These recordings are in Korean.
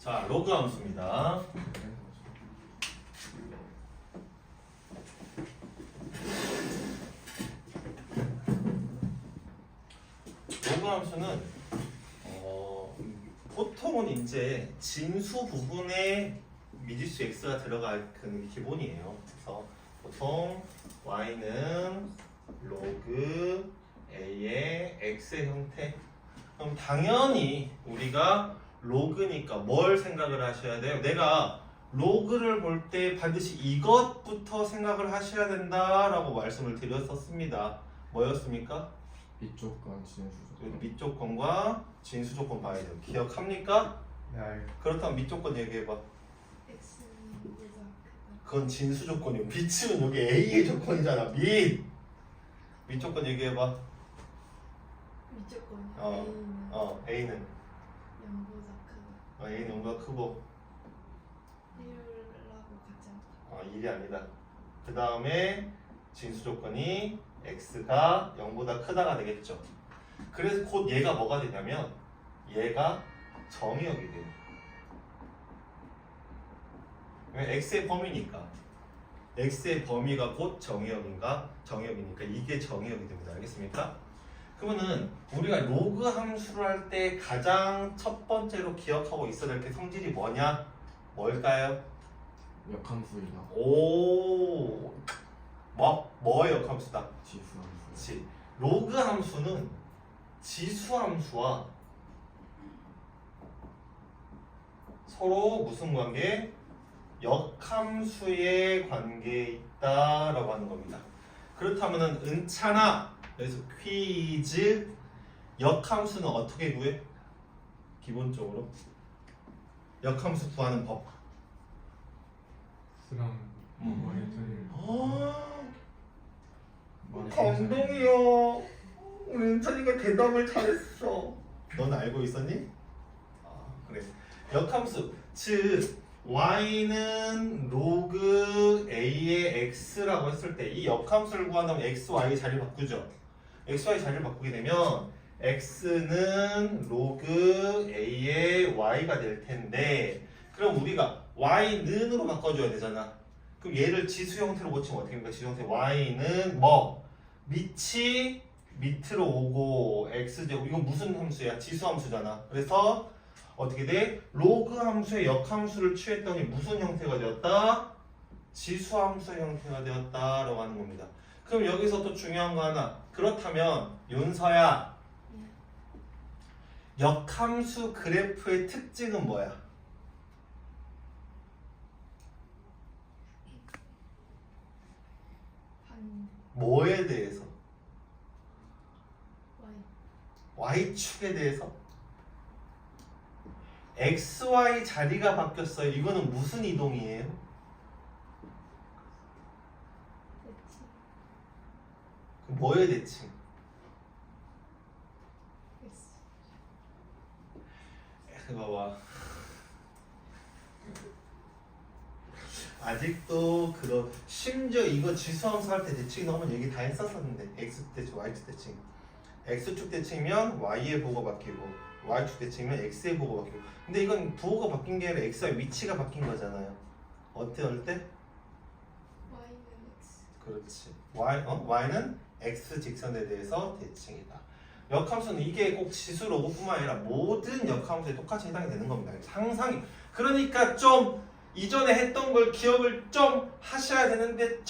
자, 로그 함수입니다. 로그 함수는 보통은 이제 진수 부분에 미지수 x가 들어가는 게 기본이에요. 그래서 보통 y는 로그 a의 x의 형태. 그럼 당연히 우리가 로그니까 뭘 생각을 하셔야 돼요? 내가 로그를 볼 때 반드시 이것부터 생각을 하셔야 된다라고 말씀을 드렸었습니다. 뭐였습니까? 밑조건, 진수조건. 밑조건과 진수조건 봐야 돼요. 기억합니까? 네. 그렇다면 밑조건 얘기해봐. x는 보다 크다. 그건 진수조건이고 밑은 여기 A의 조건이잖아. 밑조건 얘기해봐. 미조건이요. A는 A는 0보다 크다. A는 0보다 크고 1하고 같지 않다. 1이 아니다. 그 다음에 진수조건이 X가 0보다 크다가 되겠죠. 그래서 곧 얘가 뭐가 되냐면 얘가 정의역이 돼요. 왜? X의 범위니까. X의 범위가 곧 정의역이니까 이게 정의역이 됩니다. 알겠습니까? 그러면은 우리가 로그 함수를 할 때 가장 첫 번째로 기억하고 있어야 될 게 성질이 뭐냐? 뭘까요? 역함수이다. 오, 뭐의 역함수다? 지수함수. 그렇지. 로그 함수는 지수 함수와 서로 무슨 관계? 역함수의 관계에 있다라고 하는 겁니다. 그렇다면은 은찬아, 그래서 퀴즈, 역함수는 어떻게 구해? 기본적으로 역함수 구하는 법. 스랑 감동이요. 우리 은찬이가 대답을 잘했어. 넌 알고 있었니? 그래. 역함수, 즉 y는 로그 a의 x라고 했을 때 이 역함수를 구한다면 x, y 자리 바꾸죠. x, y 자리를 바꾸게 되면 x는 로그 a의 y가 될 텐데, 그럼 우리가 y는으로 바꿔줘야 되잖아. 그럼 얘를 지수 형태로 고치면 어떻게 됩니까? 지수 형태 y는 뭐? 밑이 밑으로 오고 x제곱, 이건 무슨 함수야? 지수 함수잖아. 그래서 어떻게 돼? 로그 함수의 역함수를 취했더니 무슨 형태가 되었다? 지수 함수의 형태가 되었다라고 하는 겁니다. 그럼 여기서 또 중요한 거 하나. 그렇다면 윤서야, 역함수 그래프의 특징은 뭐야? 반 뭐에 대해서? y. y축에 대해서? xy 자리가 바뀌었어요. 이거는 무슨 이동이에요? 대칭. 그 뭐의 대칭? x. 봐봐. 아직도 심지어 이거 지수함수 할 때 대칭 나오면 얘기 다 했었었는데, x축 대칭, y축 대칭. x축 대칭이면 y의 부호가 바뀌고 y축 대칭이면 x의 부호가 바뀌고. 근데 이건 부호가 바뀐 게 아니라 x의 위치가 바뀐 거잖아요. 어떨 때? y는 x. 그렇지. y는 x 직선에 대해서 대칭이다. 역함수는 이게 꼭 지수 로그뿐만 아니라 모든 역함수에 똑같이 해당이 되는 겁니다. 항상. 그러니까 좀 이전에 했던 걸 기억을 좀 하셔야 되는데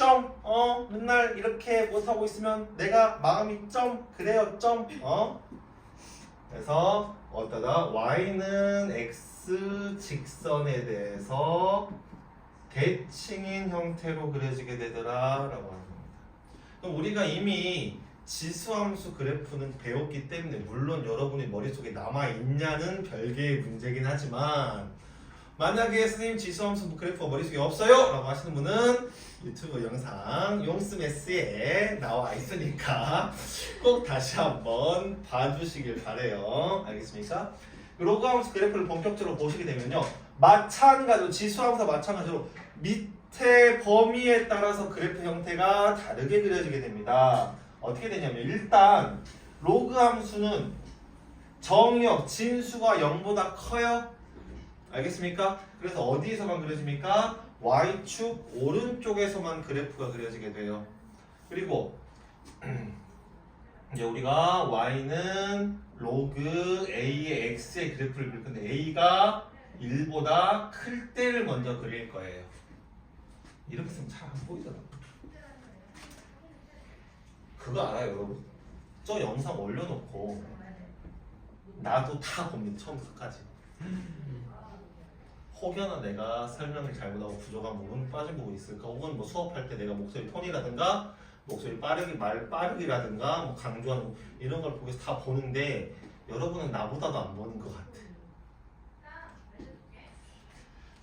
맨날 이렇게 못하고 있으면 내가 마음이 그래요 그래서 어떠다? y는 x 직선에 대해서 대칭인 형태로 그려지게 되더라 라고 하는 겁니다. 그럼 우리가 이미 지수함수 그래프는 배웠기 때문에 물론 여러분이 머릿속에 남아있냐는 별개의 문제긴 하지만, 만약에 선생님 지수함수 그래프가 머릿속에 없어요 라고 하시는 분은 유튜브 영상 용스메스에 나와 있으니까 꼭 다시 한번 봐주시길 바래요. 알겠습니까? 로그함수 그래프를 본격적으로 보시게 되면요, 마찬가지로 지수함수와 마찬가지로 밑에 범위에 따라서 그래프 형태가 다르게 그려지게 됩니다. 어떻게 되냐면, 일단 로그 함수는 정의역 진수가 0보다 커요? 알겠습니까? 그래서 어디에서만 그려집니까? Y축 오른쪽에서만 그래프가 그려지게 돼요. 그리고 이제 우리가 Y는 로그 A의 X의 그래프를 그릴 건데 A가 1보다 클 때를 먼저 그릴 거예요. 이렇게 쓰면 잘 안 보이더라고요. 그거 알아요, 여러분? 저 영상 올려놓고 나도 다 봅니다, 처음부터 끝까지. 혹여나 내가 설명을 잘못하고 부족한 부분, 빠진 부분 있을까? 혹은 뭐 수업할 때 내가 목소리 톤이라든가 목소리 말 빠르기라든가 뭐 강조하는 거, 이런 걸 보고서 다 보는데 여러분은 나보다도 안 보는 것 같아.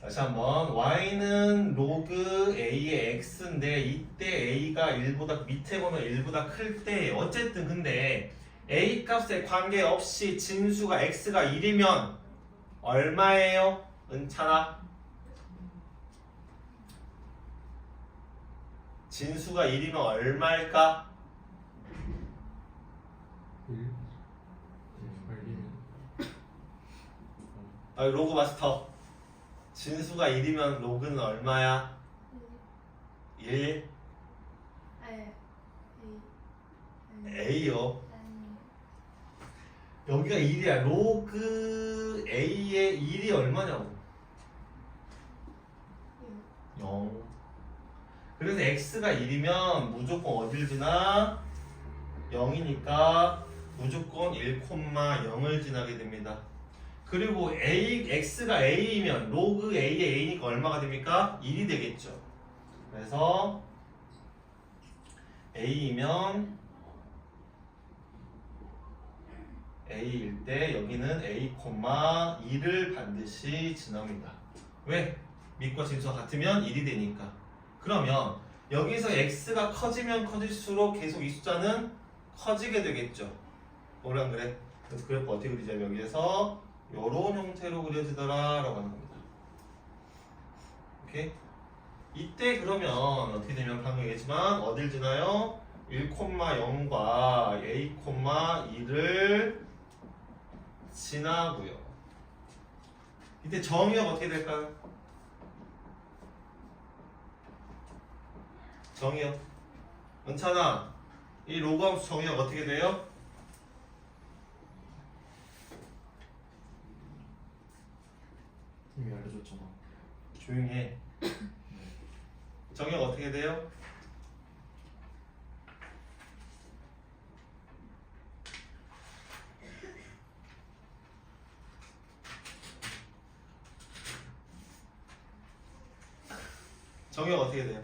다시 한번 Y는 로그 A의 X인데 이때 A가 1보다 밑에 보면 1보다 클 때 어쨌든 근데 A 값에 관계없이 진수가 X가 1이면 얼마예요? 은찬아? 진수가 1이면 얼마일까? 1 걸리면 로그 마스터 진수가 1이면 로그는 얼마야? 1? A요. 여기가 1이야. 로그 A의 1이 얼마냐고? 0. 그래서 X가 1이면 무조건 어딜 지나? 0이니까 무조건 1,0을 지나게 됩니다. 그리고 X가 A이면 로그 A의 A니까 얼마가 됩니까? 1이 되겠죠. 그래서 A이면 A일 때 여기는 A, 2를 반드시 지납니다. 왜? 밑과 진수가 같으면 1이 되니까. 그러면 여기서 X가 커지면 커질수록 계속 이 숫자는 커지게 되겠죠. 뭐라 안 그래? 그래서 그래프 어떻게 그리자? 여기에서 요런 형태로 그려지더라 라고 하는 겁니다. 오케이? 이때 그러면 어떻게 되면 방금 얘기했지만 어딜 지나요? 1,0과 A, 2를 지나고요. 이때 정의역 어떻게 될까요? 정의역. 은찬아, 이 로그 함수 정의역 어떻게 돼요? 이미 알려줬잖아. 조용히 해. 정의역 어떻게 돼요? 정의역 어떻게 돼요?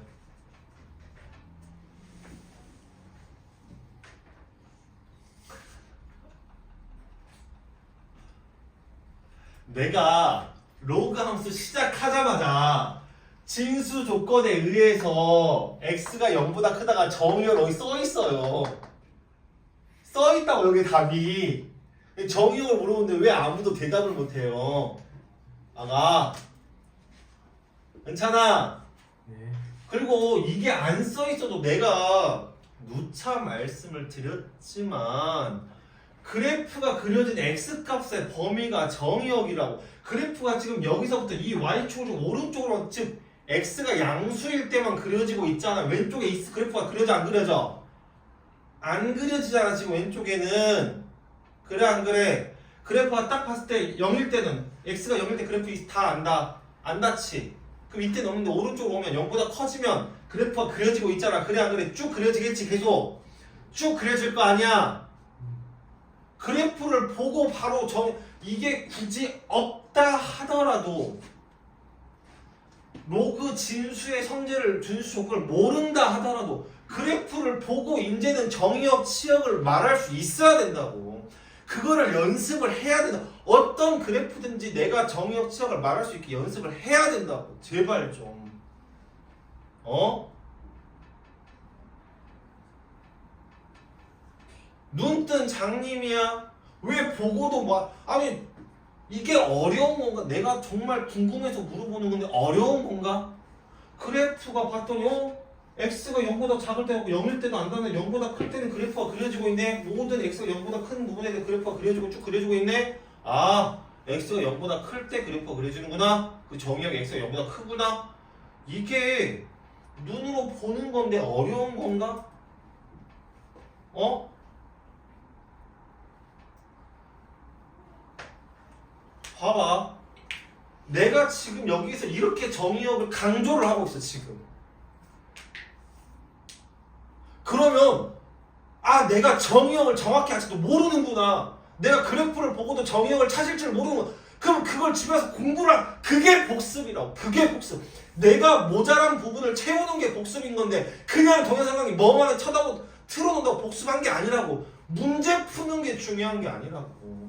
내가 로그 함수 시작하자마자 진수 조건에 의해서 x가 0보다 크다가 정의역 여기 써 있어요. 써 있다고 여기 답이. 정의역을 물어보는데 왜 아무도 대답을 못 해요? 아가. 괜찮아. 네. 그리고 이게 안 써 있어도 내가 누차 말씀을 드렸지만 그래프가 그려진 x값의 범위가 정의역이라고. 그래프가 지금 여기서부터 이 y축을 오른쪽으로, 즉 x가 양수일 때만 그려지고 있잖아. 왼쪽에 그래프가 그려져 안 그려져? 안 그려지잖아 지금 왼쪽에는. 그래 안 그래? 그래프가 딱 봤을 때 0일 때는, x가 0일 때 그래프 다 안다. 안 닿지? 그럼 이때 넘는데 오른쪽으로 오면 0보다 커지면 그래프가 그려지고 있잖아. 그래 안 그래? 쭉 그려지겠지. 계속 쭉 그려질 거 아니야. 그래프를 보고 바로 이게 굳이 없다 하더라도 로그 진수의 성질을, 진수 조건을 모른다 하더라도 그래프를 보고 이제는 정의역, 치역을 말할 수 있어야 된다고. 그거를 연습을 해야 된다. 어떤 그래프든지 내가 정의역, 치역을 말할 수 있게 연습을 해야 된다고. 제발 좀. 눈뜬 장님이야. 왜 보고도 아니 이게 어려운 건가? 내가 정말 궁금해서 물어보는 건데 어려운 건가? 그래프가 봤더니 x가 0보다 작을 때고 0일 때도 안 닿는 0보다 클 때는 그래프가 그려지고 있네. 모든 x가 0보다 큰 부분에 대해 그래프가 그려지고 쭉 그려지고 있네. 아, x가 0보다 클 때 그래프가 그려지는구나. 그 정의역이 x가 0보다 크구나. 이게 눈으로 보는 건데 어려운 건가? 어? 봐봐. 내가 지금 여기서 이렇게 정의역을 강조를 하고 있어 지금. 그러면 아 내가 정의역을 정확히 아직도 모르는구나. 내가 그래프를 보고도 정의역을 찾을 줄 모르는구나. 그럼 그걸 집에서 공부를 그게 복습이라고. 그게 복습. 내가 모자란 부분을 채우는 게 복습인 건데 그냥 동영상강의 뭐만 쳐다보고 틀어놓는다고 복습한 게 아니라고. 문제 푸는 게 중요한 게 아니라고.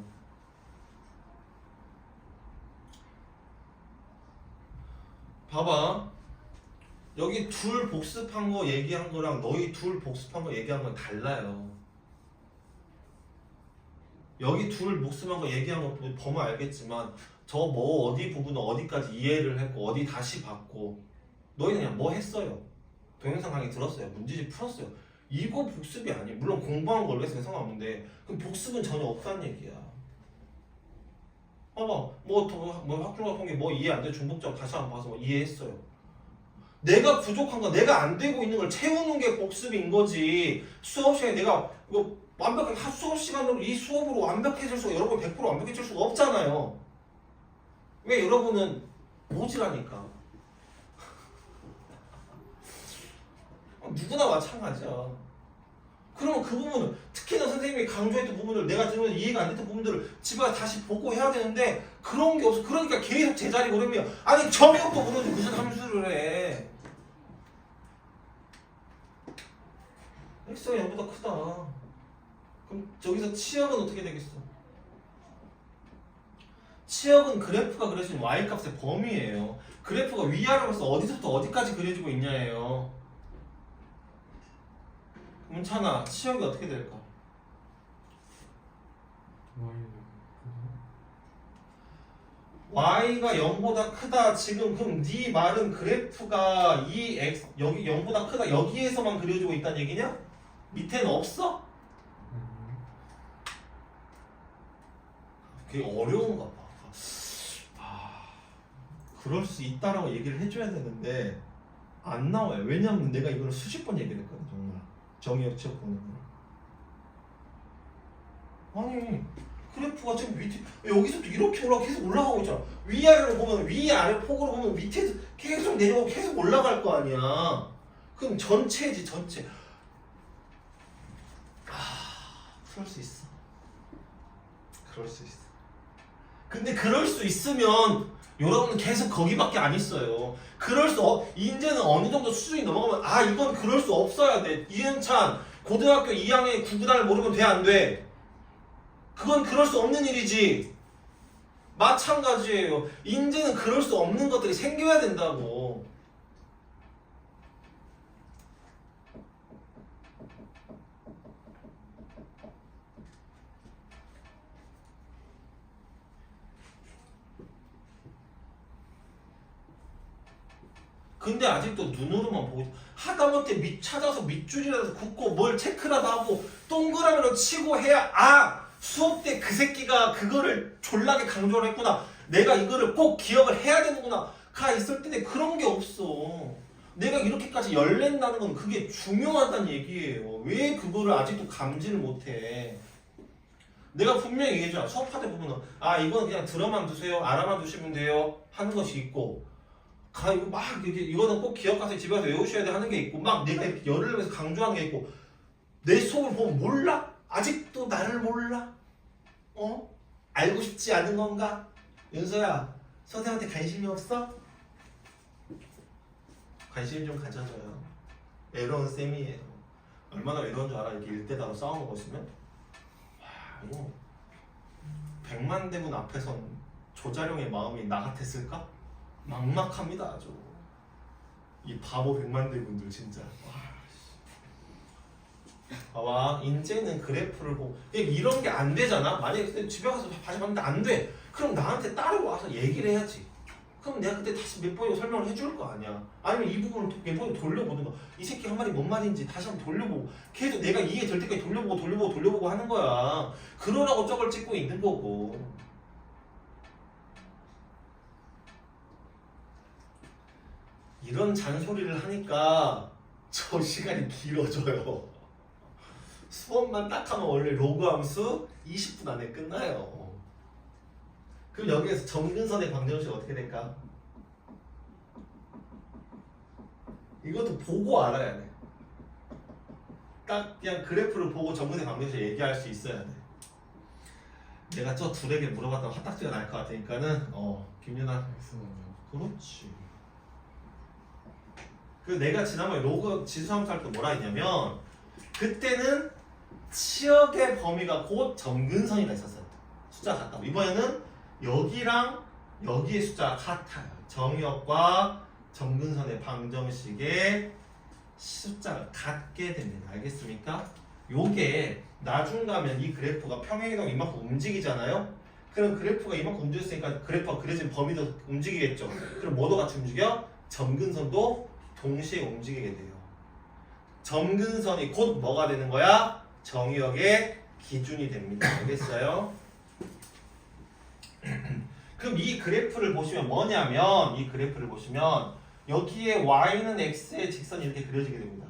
봐봐. 여기 둘 복습한 거 얘기한 거랑 너희 둘 복습한 거 얘기한 건 달라요. 여기 둘 복습한 거 얘기한 거 보면 알겠지만 저 뭐 어디 부분은 어디까지 이해를 했고 어디 다시 봤고 너희는 그냥 뭐 했어요. 동영상 강의 들었어요. 문제집 풀었어요. 이거 복습이 아니에요. 물론 공부한 걸로 해서 상관없는데 그럼 복습은 전혀 없다는 얘기야. 봐봐. 뭐 학교가 통계 뭐 이해 안 돼. 중복적 다시 한번 봐서 뭐 이해했어요. 내가 부족한 거, 내가 안 되고 있는 걸 채우는 게 복습인 거지. 수업 시간에 내가 뭐 완벽하게 수업 시간으로 이 수업으로 완벽해질 수가 여러분 100% 완벽해질 수가 없잖아요. 왜 여러분은 모지라니까. 누구나 마찬가지야. 그러면 그 부분을 특히나 선생님이 강조했던 부분을 내가 들으면 이해가 안 됐던 부분들을 집에 가서 다시 보고 해야 되는데 그런 게 없어. 그러니까 계속 제자리 걸으며 아니 정의역도 모르는데 무슨 함수를 해. x가 0보다 크다. 그럼 저기서 치역은 어떻게 되겠어? 치역은 그래프가 그려진 y값의 범위예요. 그래프가 위아래로서 어디서부터 어디까지 그려지고 있냐예요. 문찬아, 치역이 어떻게 될까? y가 0보다 크다. 지금 그럼 네 말은 그래프가 이 x 여기 0보다 크다. 여기에서만 그려지고 있다는 얘기냐? 밑에는 없어? 그게 어려운가 봐. 그럴 수 있다라고 얘기를 해줘야 되는데 안 나와요. 왜냐면 내가 이걸 수십 번 얘기를 했거든. 정말 정의역 치역 보는 거. 아니 그래프가 지금 밑에 여기서부터 이렇게 계속 올라가고 있잖아. 위아래로 보면 위아래 폭으로 보면 밑에서 계속 내려오고 계속 올라갈 거 아니야. 그럼 전체지 전체. 그럴 수 있어. 그럴 수 있어. 근데 그럴 수 있으면 여러분은 계속 거기밖에 안 있어요. 이제는 어느 정도 수준이 넘어가면 이건 그럴 수 없어야 돼. 이은찬 고등학교 2학년 구구단을 모르면 돼 안 돼? 그건 그럴 수 없는 일이지. 마찬가지예요. 이제는 그럴 수 없는 것들이 생겨야 된다고. 근데 아직도 눈으로만 보고 하다못해 찾아서 밑줄이라도 긋고 뭘 체크라도 하고 동그라미로 치고 해야 수업 때 그 새끼가 그거를 졸라게 강조를 했구나. 내가 이거를 꼭 기억을 해야 되는구나. 가 있을 텐데 그런 게 없어. 내가 이렇게까지 열낸다는 건 그게 중요하다는 얘기예요. 왜 그거를 아직도 감지를 못해. 내가 분명히 얘기해줘. 수업할 때 보면은 이건 그냥 들어만 두세요. 알아만 두시면 돼요. 하는 것이 있고 이거 이거는 꼭 기억하세요. 집에 가서 외우셔야 돼 하는 게 있고 막 내가 이렇게 열을 내면서 강조하는 게 있고 내 수업을 보면 몰라? 아직도 나를 몰라? 알고 싶지 않은 건가? 윤서야 선생님한테 관심이 없어? 관심 좀 가져줘요. 외로운 쌤이에요. 얼마나 외로운 줄 알아? 이렇게 일대다로 싸우는 거 있으면 이거 100만 대문 앞에선 조자룡의 마음이 나 같았을까? 막막합니다 아주. 이 바보 100만 대군들 진짜. 봐봐 이제는 그래프를 보고 이런 게 안 되잖아. 만약에 집에 가서 다시 봤는데 안 돼. 그럼 나한테 따라와서 얘기를 해야지. 그럼 내가 그때 다시 몇 번이고 설명을 해줄 거 아니야. 아니면 이 부분을 몇 번이고 돌려보는 거. 이 새끼 한 말이 뭔 말인지 다시 한번 돌려보고 계속 내가 이해될 때까지 돌려보고 하는 거야. 그러라고 저걸 찍고 있는 거고. 이런 잔소리를 하니까 저 시간이 길어져요. 수업만 딱 하면 원래 로그 함수 20분 안에 끝나요. 그럼 여기에서 점근선의 방정식 어떻게 될까? 이것도 보고 알아야 돼. 딱 그냥 그래프를 보고 점근의 방정식 얘기할 수 있어야 돼. 내가 저 둘에게 물어봤던 화딱지가 날 것 같으니까는 김윤아. X 먼저. 그렇지. 그 내가 지난번에 로그 지수함수 할 때 뭐라 했냐면 그때는 치역의 범위가 곧 점근선이라 했었어요. 숫자가 같다고. 이번에는 여기랑 여기의 숫자가 같아요. 정역과 점근선의 방정식의 숫자가 같게 됩니다. 알겠습니까? 요게 나중 가면 이 그래프가 평행이동 이만큼 움직이잖아요. 그럼 그래프가 이만큼 움직였으니까 그래프가 그려진 범위도 움직이겠죠. 그럼 뭐도 같이 움직여? 점근선도 동시에 움직이게 돼요. 점근선이 곧 뭐가 되는 거야? 정역의 기준이 됩니다. 알겠어요? 그럼 이 그래프를 보시면 뭐냐면 이 그래프를 보시면 여기에 y는 x의 직선이 이렇게 그려지게 됩니다.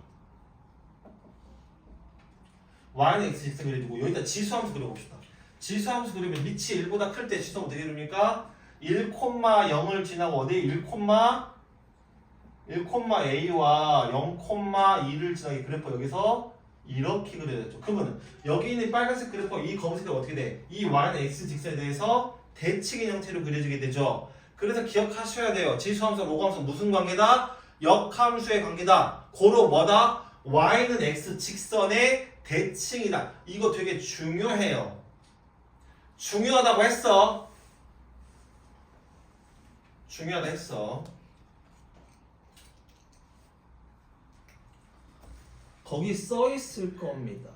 y는 x 직선 그려지고 여기다 지수함수 그려봅시다. 지수함수 그리면 밑이 1보다 클 때 지수는 어떻게 됩니까? 1,0을 지나고 어디 1,A와 0,2를 지나게 그래프 여기서 이렇게 그려졌죠. 그러면 여기 있는 빨간색 그래프가 이 검은색이 어떻게 돼? 이 y는 x 직선에 대해서 대칭인 형태로 그려지게 되죠. 그래서 기억하셔야 돼요. 지수함수, 로그함수 무슨 관계다? 역함수의 관계다. 고로 뭐다? y는 x 직선의 대칭이다. 이거 되게 중요해요. 중요하다고 했어. 중요하다 했어. 거기 써 있을 겁니다.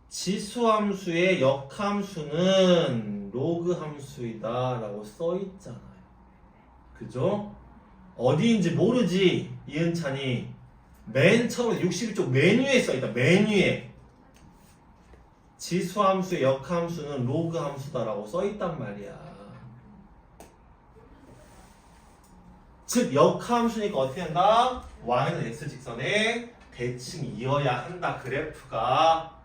지수함수의 역함수는 로그 함수이다 라고 써 있잖아요. 그죠? 어디인지 모르지 이은찬이. 맨 처음에 61쪽 메뉴에 써 있다. 메뉴에 지수함수의 역함수는 로그 함수다 라고 써 있단 말이야. 즉 역함수니까 어떻게 한다? y는 x 직선에 대칭이어야 한다. 그래프가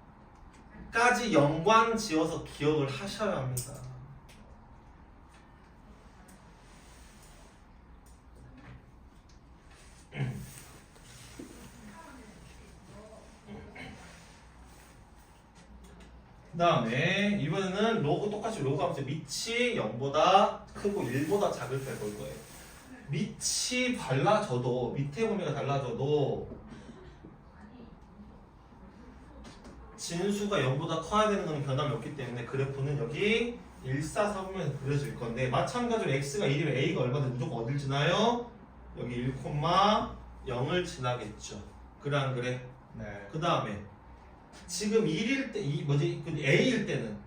까지 연관 지어서 기억을 하셔야 합니다. 그 다음에 이번에는 로그 똑같이 로그 함수 밑이 0보다 크고 1보다 작을 때 볼 거예요. 밑이 달라져도 밑에 범위가 달라져도 진수가 0보다 커야 되는 건 변함이 없기 때문에 그래프는 여기 1, 4, 3면 그려질 건데 마찬가지로 x가 1이면 a가 얼마든 무조건 어딜 지나요? 여기 1,0을 지나겠죠. 그래 안 그래? 네. 그 다음에 지금 1일 때 a일 때는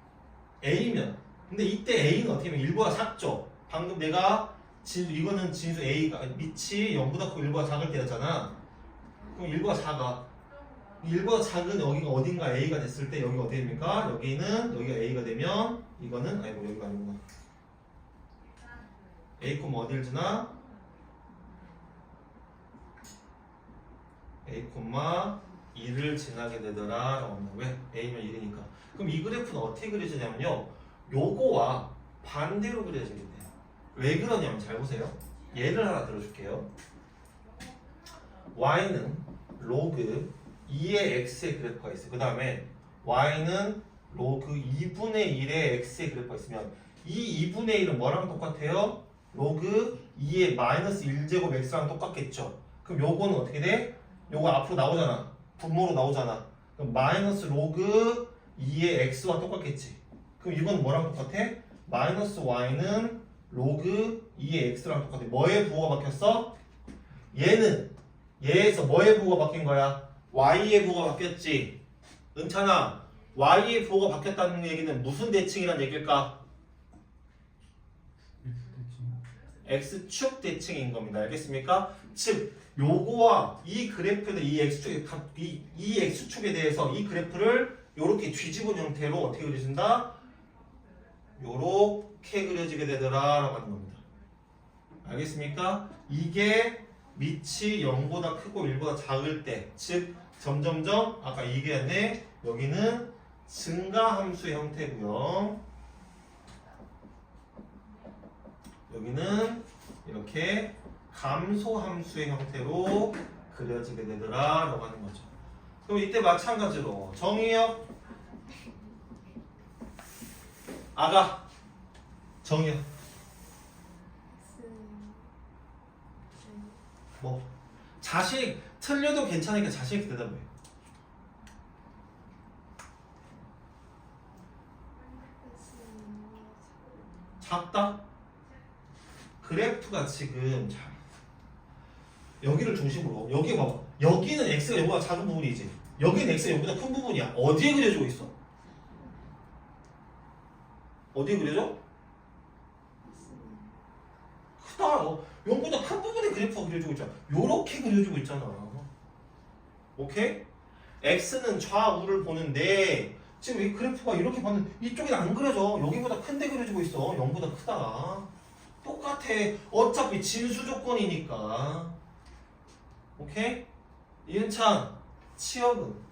a면 근데 이때 a는 어떻게 보면 1보다 작죠. 방금 내가 이거는 진수 a가 밑이 0보다 크고 1보다 작을 때였잖아. 그럼 1보다 작아. 1보다 작은 여기가 어딘가 a가 됐을 때 여기가 어떻게 됩니까? 여기는 여기가 a가 되면 이거는 아이고 여기가 아니구나. a, 어딜 지나? a, 2를 지나게 되더라 라고 합니다. 왜? a면 1이니까. 그럼 이 그래프는 어떻게 그려지냐면요. 요거와 반대로 그려지게 돼요. 왜 그러냐면 잘 보세요. 예를 하나 들어줄게요. y는 로그 2의 x의 그래프가 있어요. 그 다음에 y는 로그 2분의 1의 x의 그래프가 있으면 이 2분의 1은 뭐랑 똑같아요? 로그 2의 마이너스 1제곱 x랑 똑같겠죠. 그럼 요거는 어떻게 돼? 요거 앞으로 나오잖아. 분모로 나오잖아. 그럼 마이너스 로그 2의 x와 똑같겠지. 그럼 이건 뭐랑 똑같아? 마이너스 y는 로그 2의 x랑 똑같아. 뭐에 부호가 바뀌었어? 얘는 얘에서 뭐에 부호가 바뀐 거야? y의 부호가 바뀌었지. 은찬아, y의 부호가 바뀌었다는 얘기는 무슨 대칭이란 얘기일까? x축 대칭인 겁니다. 알겠습니까? 즉 요거와 이 그래프는 이 x축에 대해서 이 그래프를 요렇게 뒤집은 형태로 어떻게 그려진다? 요렇게 이렇게 그려지게 되더라 라고 하는 겁니다. 알겠습니까? 이게 밑이 0보다 크고 1보다 작을 때, 즉 점점점 아까 얘기했네, 여기는 증가함수의 형태고요. 여기는 이렇게 감소함수의 형태로 그려지게 되더라 라고 하는 거죠. 그럼 이때 마찬가지로 정의역 아가 정의역 X는 뭐 자식 틀려도 괜찮으니까 자신 있게 대답해. X는 작다? 그래프가 지금 여기를 중심으로 여기 봐봐. 여기는 x가 여기보다 작은 부분이지. 여기는 x가 여기보다 큰 부분이야. 어디에 그려지고 있어? 어디에 그려져? X는 크다. 여기보다 큰 부분에 그래프가 그려지고 있잖아. 요렇게 그려지고 있잖아. 오케이? x는 좌우를 보는데 지금 이 그래프가 이렇게 봤는데 이쪽엔 안 그려져. 여기보다 큰데 그려지고 있어. 0보다 크다. 똑같아. 어차피 진수 조건이니까. 오케이? 이은찬, 치역은?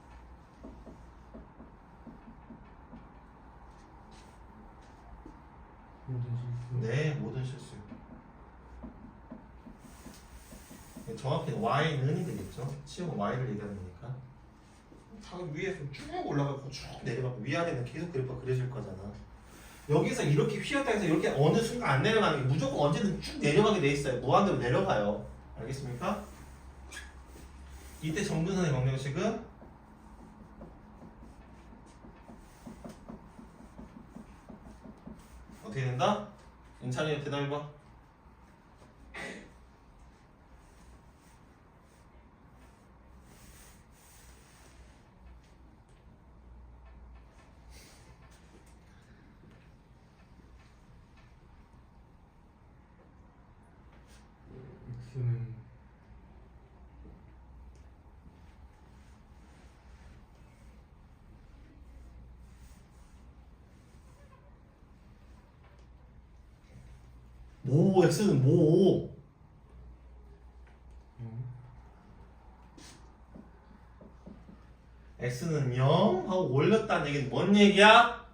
모든 실수. 네, 모든 실수. 정확히는 y는이 되겠죠. 치역은 y를 얘기하는 거니까. 다 위에서 쭉 올라가고 쭉 내려가고 위아래는 계속 그래프가 그려질 거잖아. 여기서 이렇게 휘었다 해서 이렇게 어느 순간 안 내려가는 게 무조건 언제든 쭉 내려가게 돼 있어요. 무한대로 내려가요. 알겠습니까? 이때 정근선의 방정식은 어떻게 된다? 인찬이 대답해봐. X는 뭐 x는 뭐? 0. x는 0 하고 올렸다는 얘기는 뭔 얘기야?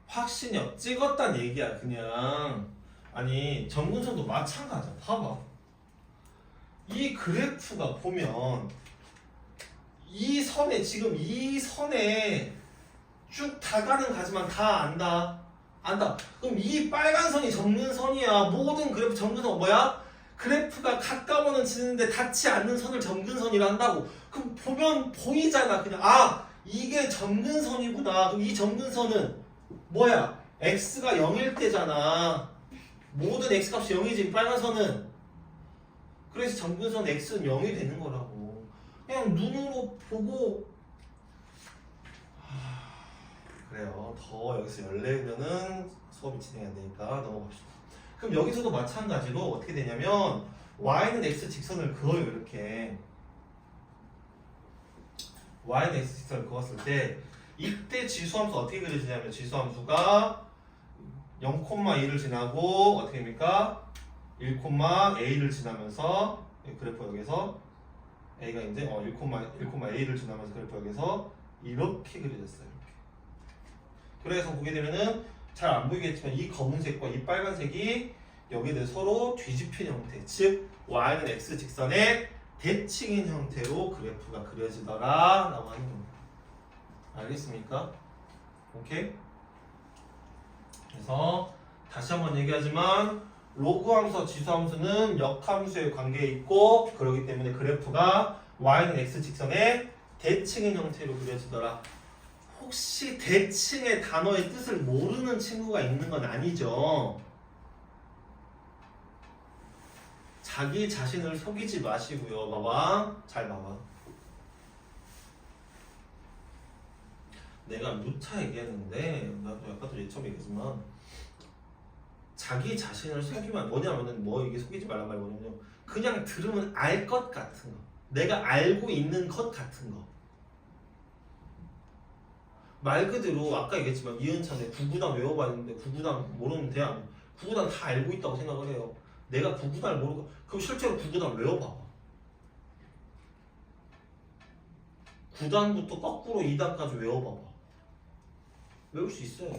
확신력 찍었다는 얘기야. 그냥 아니 정근선도 마찬가지야. 봐봐. 이 그래프가 보면 이 선에 지금 이 선에 쭉 다 가는 가지만 다 안다. 안다. 그럼 이 빨간 선이 점근선이야. 모든 그래프 점근선 뭐야? 그래프가 가까워는 지는데 닿지 않는 선을 점근선이라 한다고. 그럼 보면 보이잖아. 그냥 아 이게 점근선이구나. 그럼 이 점근선은 뭐야? x가 0일 때잖아. 모든 x 값이 0이지 빨간 선은. 그래서 점근선 x는 0이 되는 거라고. 그냥 눈으로 보고 그래요. 더 여기서 열리면은 수업이 진행이 안 되니까 넘어갑시다. 그럼 여기서도 마찬가지로 어떻게 되냐면 y는 x 직선을 그어요. 이렇게 y는 x 직선을 그었을 때 이때 지수함수 어떻게 그려지냐면 지수함수가 0,2를 지나고 어떻게 됩니까? 1,a를 지나면서 그래프 여기서 a가 이제 1,a를 지나면서 그래프 여기서 이렇게 그려졌어요. 이렇게. 그래서 보게 되면은 잘 안 보이겠지만 이 검은색과 이 빨간색이 여기에 대해 서로 뒤집힌 형태, 즉 y는 x 직선의 대칭인 형태로 그래프가 그려지더라 라고 하는 겁니다. 알겠습니까? 오케이? 그래서 다시 한번 얘기하지만 로그 함수와 지수 함수는 역함수의 관계에 있고 그렇기 때문에 그래프가 y는 x 직선의 대칭인 형태로 그려지더라. 혹시 대칭의 단어의 뜻을 모르는 친구가 있는 건 아니죠? 자기 자신을 속이지 마시고요. 봐봐. 잘 봐봐. 내가 누차 얘기했는데 나도 아까도 처음 얘기했지만 자기 자신을 속이면 뭐냐면은 뭐 이게 속이지 말란 말이 뭐냐면요. 그냥 들으면 알 것 같은 거. 내가 알고 있는 것 같은 거. 말 그대로 아까 얘기했지만 이은찬에 구구단 외워봤는데 구구단 모르는 대안 구구단 다 알고 있다고 생각을 해요. 내가 구구단을 모르고 그럼 실제로 구구단 외워봐봐. 9단부터 거꾸로 2단까지 외워봐봐. 외울 수 있어요.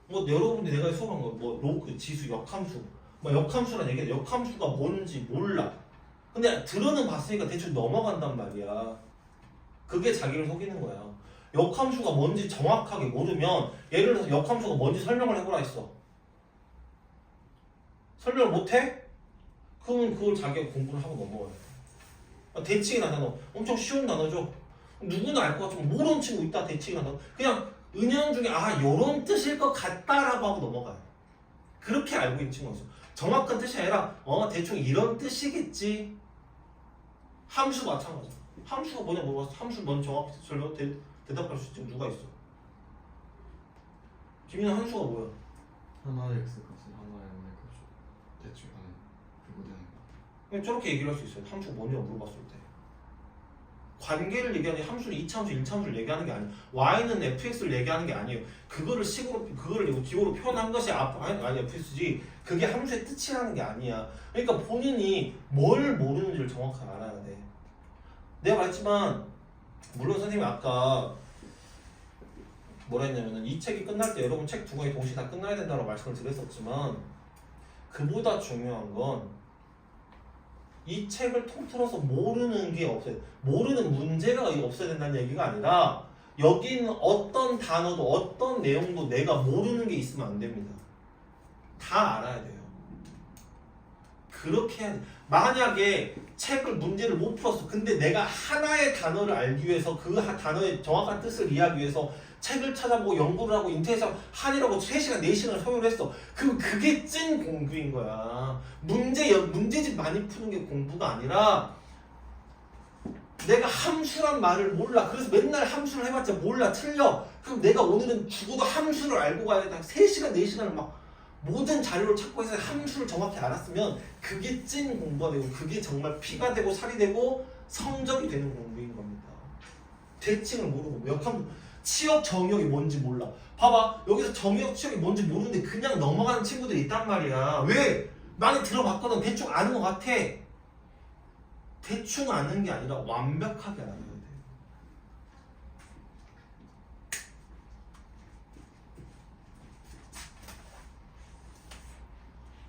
뭐 여러분들이 내가 수업한 거 뭐 로그, 지수, 역함수 뭐 역함수란 얘기해. 역함수가 뭔지 몰라. 근데 들어는 봤으니까 대충 넘어간단 말이야. 그게 자기를 속이는 거야. 역함수가 뭔지 정확하게 모르면 예를 들어서 역함수가 뭔지 설명을 해보라 했어. 설명을 못해? 그러면 그걸 자기가 공부를 하고 넘어가야 돼. 대칭이라는 단어 엄청 쉬운 단어죠. 누구나 알 것 같지만 모르는 친구 있다. 대칭이라는 단어 그냥 은연중에 요런 뜻일 것 같다라고 하고 넘어가요. 그렇게 알고 있는 친구가 있어. 정확한 뜻이 아니라 대충 이런 뜻이겠지. 함수 마찬가지야. 함수가 뭐냐 물어봤어. 함수 뭔지 정확히 대답할 수 있지 누가 있어? 김민아 함수가 뭐야? 하나의 x 값은 하나의 y 값이 대충 하는 그거 되는 거. 그냥 저렇게 얘기를 할 수 있어요. 함수가 뭐냐고 물어봤을 때. 관계를 얘기하는 게 함수를 2차함수, 1차함수를 얘기하는 게 아니에요. y는 fx를 얘기하는 게 아니에요. 그거를 기호로 표현한 것이 아니 fx지. 그게 함수의 뜻이라는 게 아니야. 그러니까 본인이 뭘 모르는지를 정확하게 알아야 돼. 내가 말했지만 물론 선생님이 아까 뭐라 했냐면은 이 책이 끝날 때 여러분 책 두 권이 동시에 다 끝나야 된다고 말씀을 드렸었지만 그보다 중요한 건 이 책을 통틀어서 모르는 게 없어요. 모르는 문제가 없어야 된다는 얘기가 아니라 여기 있는 어떤 단어도 어떤 내용도 내가 모르는 게 있으면 안 됩니다. 다 알아야 돼요. 그렇게 해야 돼. 만약에 책을 문제를 못 풀었어. 근데 내가 하나의 단어를 알기 위해서 그 단어의 정확한 뜻을 이해하기 위해서 책을 찾아보고 연구를 하고 인터넷에서 한이라고 3시간, 4시간을 소요를 했어. 그럼 그게 찐 공부인 거야. 문제집 많이 푸는 게 공부가 아니라 내가 함수란 말을 몰라. 그래서 맨날 함수를 해봤자 몰라. 틀려. 그럼 내가 오늘은 죽어도 함수를 알고 가야겠다. 3시간, 4시간을 막 모든 자료를 찾고 해서 함수를 정확히 알았으면 그게 찐 공부가 되고 그게 정말 피가 되고 살이 되고 성적이 되는 공부인 겁니다. 대칭을 모르고 역함수 치역 정역이 뭔지 몰라. 봐봐 여기서 정역 치역이 뭔지 모르는데 그냥 넘어가는 친구들이 있단 말이야. 왜? 많이 들어봤거든. 대충 아는 것 같아. 대충 아는 게 아니라 완벽하게 알아야 돼.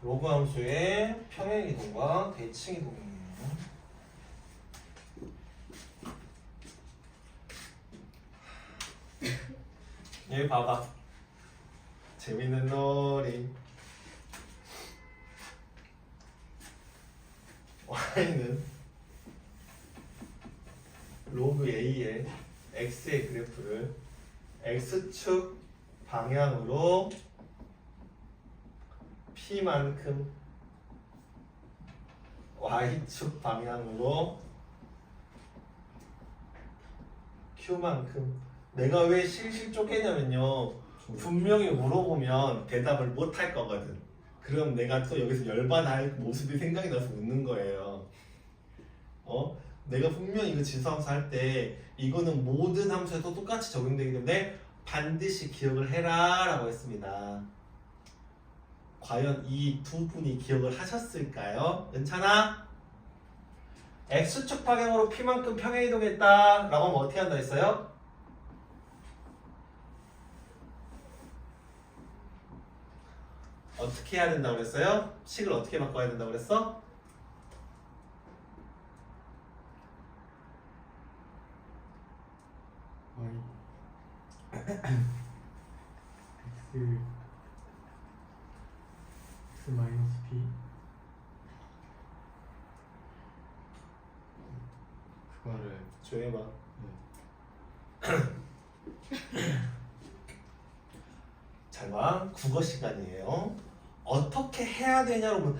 로그 함수의 평행이동과 대칭이동이에요. 여기 봐봐. 재밌는 놀이. y는 로그 a의 x의 그래프를 x축 방향으로 p만큼 y축 방향으로 q만큼. 내가 왜 실실 쪼개냐면요 분명히 물어보면 대답을 못 할 거거든. 그럼 내가 또 여기서 열받아할 모습이 생각이 나서 웃는 거예요. 내가 분명히 이거 지수함수 할 때 이거는 모든 함수에도 똑같이 적용되기 때문에 반드시 기억을 해라 라고 했습니다. 과연 이 두 분이 기억을 하셨을까요? 괜찮아? x축 방향으로 p만큼 평행이동했다 라고 하면 어떻게 한다 했어요? 어떻게 해야 된다고 그랬어요? 식을 어떻게 바꿔야 된다고 그랬어? x 마이너스 p 그거를 조용히 해봐. 잘 봐. 국어 시간이에요. 어떻게 해야 되냐고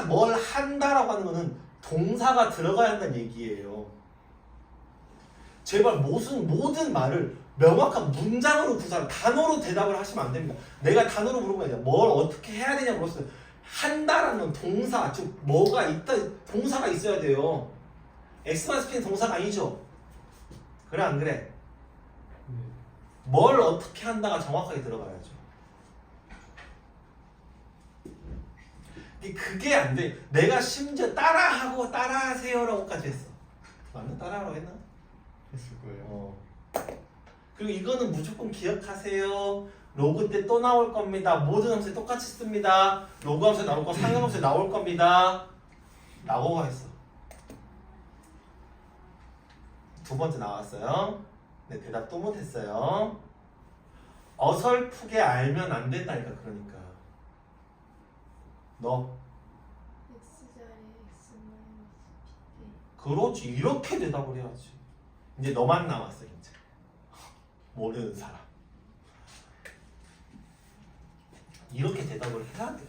뭘 한다라고 하는 거는 동사가 들어가야 한다는 얘기예요. 제발 모든 말을 명확한 문장으로 구사를 단어로 대답을 하시면 안 됩니다. 내가 단어로 물어보면 이제 뭘 어떻게 해야 되냐고 물었어요. 한다라는 동사, 즉 뭐가 있다 동사가 있어야 돼요. X만 스피는 동사가 아니죠. 그래 안 그래? 네. 뭘 어떻게 한다가 정확하게 들어가야죠. 그게 안 돼. 내가 심지어 따라하고 따라하세요라고까지 했어. 맞나? 따라하라고 했나? 했을 거예요. 그리고 이거는 무조건 기억하세요. 로그 때 또 나올 겁니다. 모든 함수에 똑같이 씁니다. 로그 함수에 나올 거 상형 함수에 나올 겁니다. 라고 했어. 두 번째 나왔어요. 네, 대답 또 못했어요. 어설프게 알면 안 된다니까. 그러니까 너 x자리 x 마이너스 p 그렇지 이렇게 대답을 해야지. 이제 너만 남았어 이제. 모르는 사람. 이렇게 대답을 해야 돼.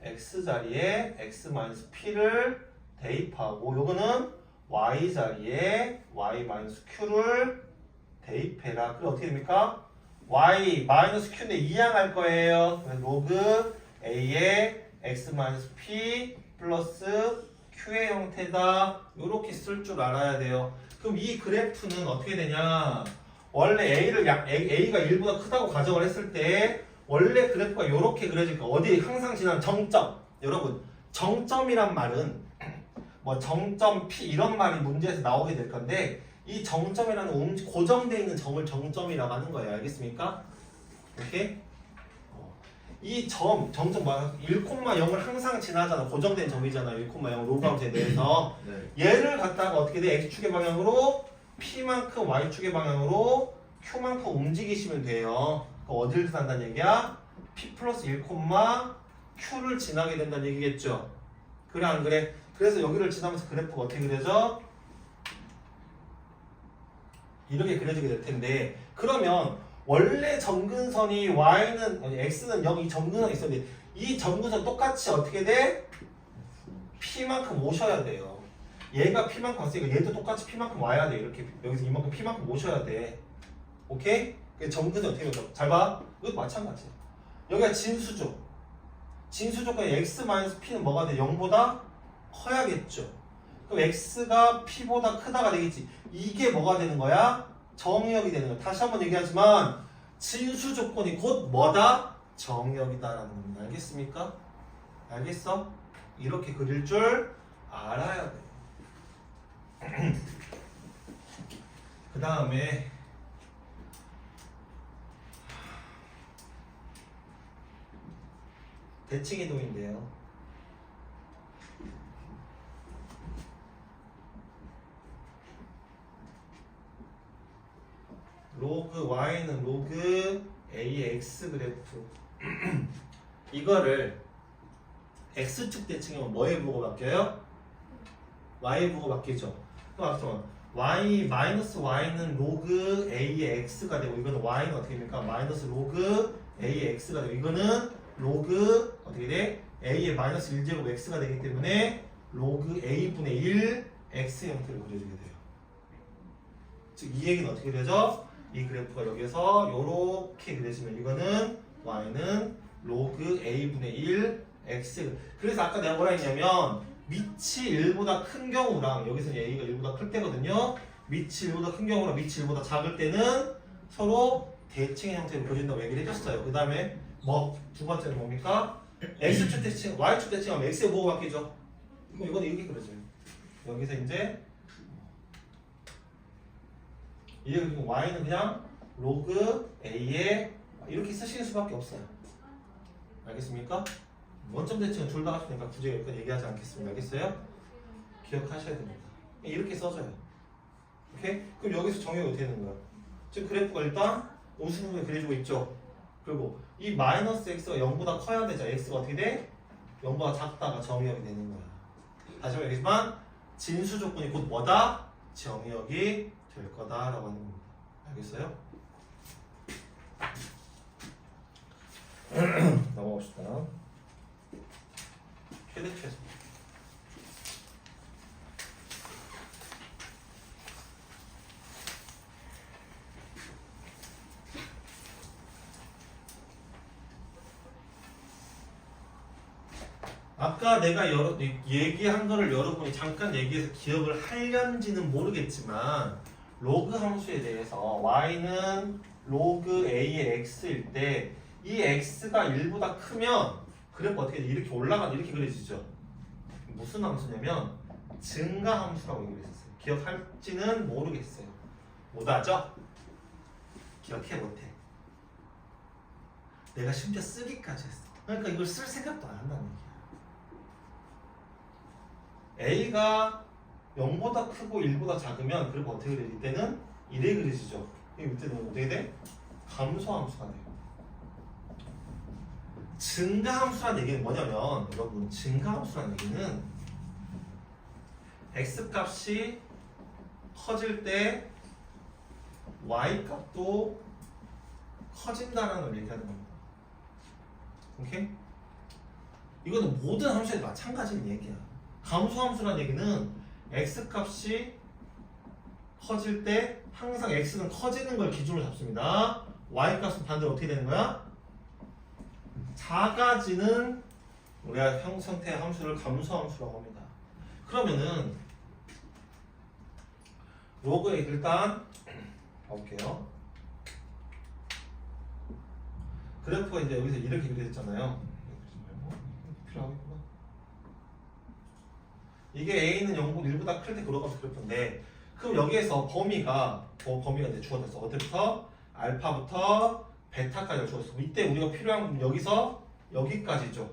x자리에 x-p를 대입하고 요거는 y자리에 y-q를 대입해라. 그럼 어떻게 됩니까? y-q인데 이항할 거예요. 로그 a의 x-p 플러스 q의 형태다. 요렇게 쓸 줄 알아야 돼요. 그럼 이 그래프는 어떻게 되냐? 원래 a가 1보다 크다고 가정을 했을 때 원래 그래프가 이렇게 그려질 거야. 어디 항상 지나는 정점. 여러분 정점이란 말은 뭐 정점 p 이런 말이 문제에서 나오게 될 건데 이 정점이라는 고정되어 있는 점을 정점이라고 하는 거예요. 알겠습니까? 이렇게 이 정점 뭐야? 1,0을 항상 지나잖아. 고정된 점이잖아. 1,0 로그 함수에 대해서 네. 얘를 갖다가 어떻게 돼? x축의 방향으로 p만큼 y축의 방향으로 q만큼 움직이시면 돼요. 어디를 지난다는 얘기야? p 플러스 1, q를 지나게 된다는 얘기겠죠. 그래 안 그래? 그래서 여기를 지나면서 그래프가 어떻게 그려져? 이렇게 그려지게 될 텐데 그러면 원래 점근선이 x는 여기 점근선이 있었는데 이 점근선 똑같이 어떻게 돼? p만큼 오셔야 돼요. 얘가 p만큼 왔으니까 얘도 똑같이 p만큼 와야 돼. 이렇게 여기서 이만큼 p만큼 오셔야 돼. 오케이? 점근선 어떻게 되죠? 잘 봐. 이것도 마찬가지야. 여기가 진수죠. 진수조건이 x-p는 뭐가 돼? 0보다 커야겠죠. 그럼 x가 p보다 크다가 되겠지. 이게 뭐가 되는 거야? 정의역이 되는 거야. 다시 한번 얘기하지만 진수조건이 곧 뭐다? 정의역이다라는 겁니다. 알겠습니까? 알겠어? 이렇게 그릴 줄 알아야 돼. 그 다음에 대칭이동인데요. 로그 y는 로그 a의 x 그래프 이거를 x축 대칭이면 뭐에 보고 바뀌어요? y에 보고 바뀌죠. 그럼 잠깐만 y는 로그 a의 x가 되고 이거는 y는 어떻게 됩니까? 마이너스 로그 a의 x가 되고 이거는 로그 어떻게 돼? a의 마이너스 1제곱 x가 되기 때문에 로그 a분의 1 x 형태를 그려주게 돼요. 즉 이 얘기는 어떻게 되죠? 이 그래프가 여기서 이렇게 그려지면 이거는 y는 로그 a분의 1 x. 그래서 아까 내가 뭐라 했냐면 밑이 1보다 큰 경우랑 여기서는 a가 1보다 클 때거든요. 밑이 1보다 큰 경우랑 밑이 1보다 작을 때는 서로 대칭의 형태로 그려진다고 얘기를 해줬어요. 그 다음에 뭐 두 번째는 뭡니까? x축 대칭, y축 대칭하면 x에 뭐가 바뀌죠? 그럼 이건 이렇게 그려져요. 여기서 이제 이게 그리고 y는 그냥 로그 a에 이렇게 쓰시는 수밖에 없어요. 알겠습니까? 원점 대칭은 둘 다 하시니까 굳이 여기까지 얘기하지 않겠습니다. 알겠어요? 기억하셔야 됩니다. 이렇게 써줘요. 오케이? 그럼 여기서 정의가 어떻게 되는 거야? 지금 그래프가 일단 우수부분에 그려지고 있죠. 그리고 이 마이너스 x가 0보다 커야 되죠. x가 어떻게 돼? 0보다 작다가 정의역이 되는 거야. 다시 한번 얘기지만 진수 조건이 곧 뭐다? 정의역이 될 거다라고 하는 겁니다. 알겠어요? 넘어갑시다. 최대 최소. 아까 내가 얘기한 거를 여러분이 잠깐 얘기해서 기억을 하려는지는 모르겠지만 로그 함수에 대해서 y는 로그 a의 x일 때 이 x가 1보다 크면 그래프 어떻게 돼? 이렇게 올라가도 이렇게 그려지죠. 무슨 함수냐면 증가 함수라고 얘기했었어요. 기억할지는 모르겠어요. 못하죠? 기억해 못해. 내가 심지어 쓰기까지 했어. 그러니까 이걸 쓸 생각도 안 한다는 얘기야. a가 0보다 크고 1보다 작으면 그래프 어떻게 돼? 이때는 이래 그려지죠. 이때는 어떻게 돼? 감소함수가 돼요. 증가함수란 얘기는 뭐냐면 여러분 증가함수란 얘기는 x값이 커질 때 y값도 커진다는 걸 얘기하는 겁니다. 오케이? 이거는 모든 함수에 마찬가지인 얘기야. 감소함수란 얘기는 x값이 커질 때 항상 x는 커지는 걸 기준으로 잡습니다. y값은 반대로 어떻게 되는 거야? 작아지는 우리가 형성태의 함수를 감소함수라고 합니다. 그러면은 로그에 일단 볼게요. 그래프가 이제 여기서 이렇게 그려졌잖아요. 필요하겠구나. 이게 a는 0보다 1보다 클 때 그려가면서 그래프인데, 그럼 여기에서 범위가 이제 주어졌어. 어디부터? 알파부터 베타까지 주어졌어. 이때 우리가 필요한 건 여기서 여기까지죠.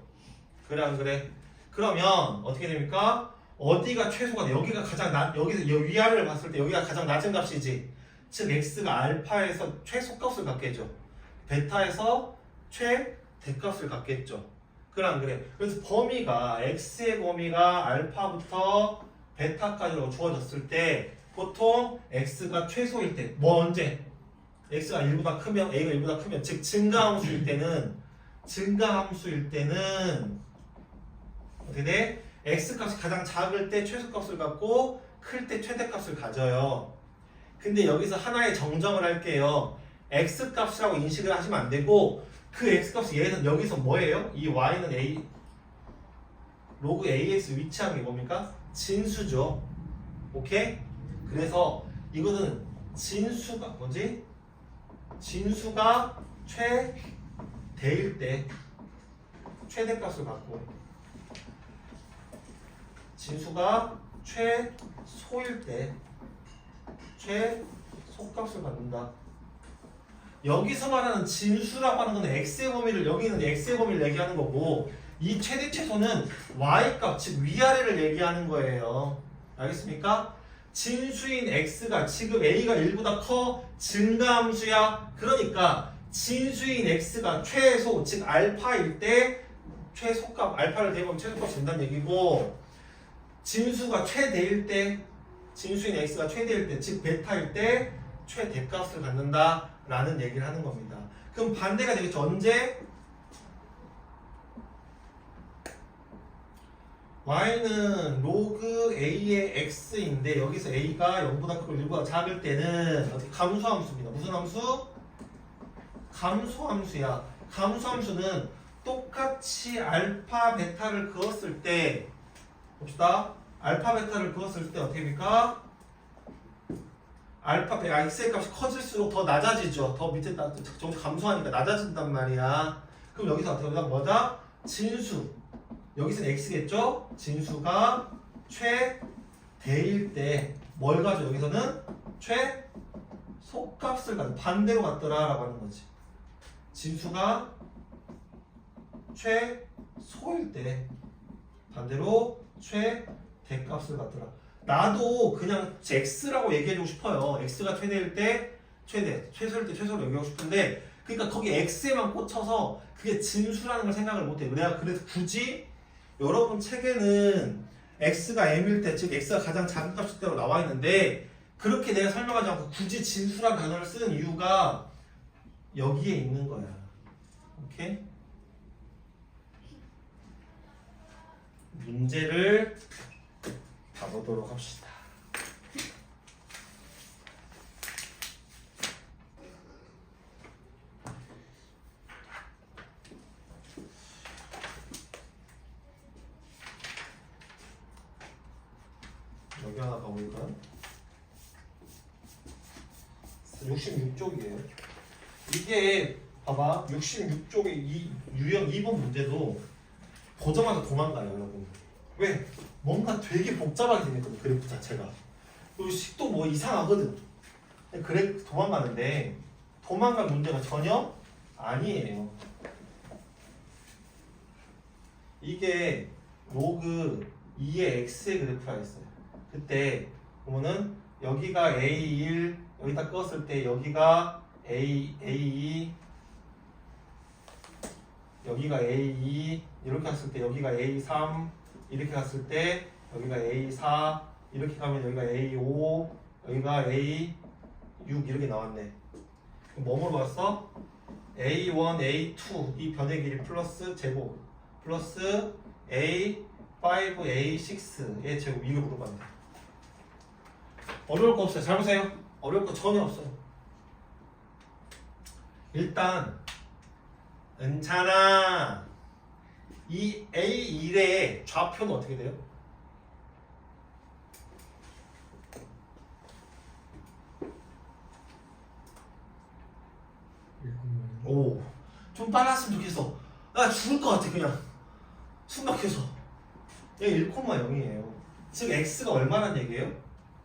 그래 안 그래? 그러면 어떻게 됩니까? 어디가 최소가 돼? 여기가 가장 여기서 위아래를 봤을 때 여기가 가장 낮은 값이지. 즉 x가 알파에서 최소값을 갖겠죠. 베타에서 최대값을 갖겠죠. 그래 안 그래? 그래서 범위가 x의 범위가 알파부터 베타까지로 주어졌을 때 보통 x가 최소일 때 뭐 언제? x가 1보다 크면 a가 1보다 크면 즉 증가함수일 때는 어떻게 돼? x값이 가장 작을 때 최소값을 갖고 클 때 최대값을 가져요. 근데 여기서 하나의 정정을 할게요. x값이라고 인식을 하시면 안 되고 그 x값이 얘는 여기서 뭐예요? 이 y는 a 로그 ax 위치한 게 뭡니까? 진수죠. 오케이? 그래서 이거는 진수가 뭐지? 진수가 최대일 때 최대값을 갖고 진수가 최소일 때 최소값을 갖는다. 여기서 말하는 진수라고 하는 건 x의 범위를 여기는 x의 범위를 얘기하는 거고 이 최대 최소는 y값 즉 위아래를 얘기하는 거예요. 알겠습니까? 진수인 x가 지금 a가 1보다 커 증가함수야. 그러니까 진수인 x가 최소 즉 알파일 때 최소값 알파를 대보면 최소값이 된다는 얘기고 진수가 최대일 때 진수인 x가 최대일 때 즉 베타일 때 최대값을 갖는다 라는 얘기를 하는 겁니다. 그럼 반대가 되겠죠. 언제? y는 로그 a의 x인데 여기서 a가 0보다 크고 1보다 작을 때는 어떻게 감소함수입니다. 무슨 함수? 감소함수야. 감소함수는 똑같이 알파 베타를 그었을 때 봅시다. 알파 베타를 그었을 때 어떻게 됩니까? 알파 베타 x의 값이 커질수록 더 낮아지죠. 더 밑에 좀 감소하니까 낮아진단 말이야. 그럼 여기서 어떻게 됩니까? 뭐다? 진수. 여기서는 x겠죠? 진수가 최대일 때 뭘 가져? 여기서는 최소값을 가져. 반대로 갔더라 라고 하는 거지. 진수가 최소일 때 반대로 최대값을 갖더라. 나도 그냥 x라고 얘기해주고 싶어요. x가 최대일 때 최대, 최소일 때 최소로 얘기하고 싶은데 그러니까 거기 x에만 꽂혀서 그게 진수라는 걸 생각을 못해. 내가 그래서 굳이 여러분 책에는 x가 m일 때, 즉 x가 가장 작은 값일 때로 나와 있는데 그렇게 내가 설명하지 않고 굳이 진수라는 단어를 쓰는 이유가 여기에 있는 거야. 오케이? 문제를 가보도록 합시다. 여기 하나 가볼까요? 66쪽이에요. 이게 봐봐 66쪽의 이 유형 2번 문제도 보자마자 도망가요 여러분. 왜? 뭔가 되게 복잡하게 생겼거든 그래프 자체가. 그리고 식도 뭐 이상하거든. 그래 도망가는데 도망갈 문제가 전혀 아니에요. 이게 로그 2의 x의 그래프라 했어요. 그때 보면은 여기가 A1 여기다 껐을 때 여기가 A2 여기가 A2 이렇게 갔을 때 여기가 A3 이렇게 갔을 때 여기가 A4 이렇게 가면 여기가 A5 여기가 A6 이렇게 나왔네. 그럼 뭐 물어봤어? A1, A2 이 변의 길이 플러스 제곱 플러스 A5, A6의 제곱 이거 물어봤네. 어려울 거 없어요. 잘 보세요. 어려울 거 전혀 없어요. 일단 은찬아 이 A1의 좌표는 어떻게 돼요? 오, 좀 빨랐으면 좋겠어. 나 죽을 것 같아 그냥 숨 막혀서. 얘 1,0이에요. 즉 x가 얼마란 얘기예요?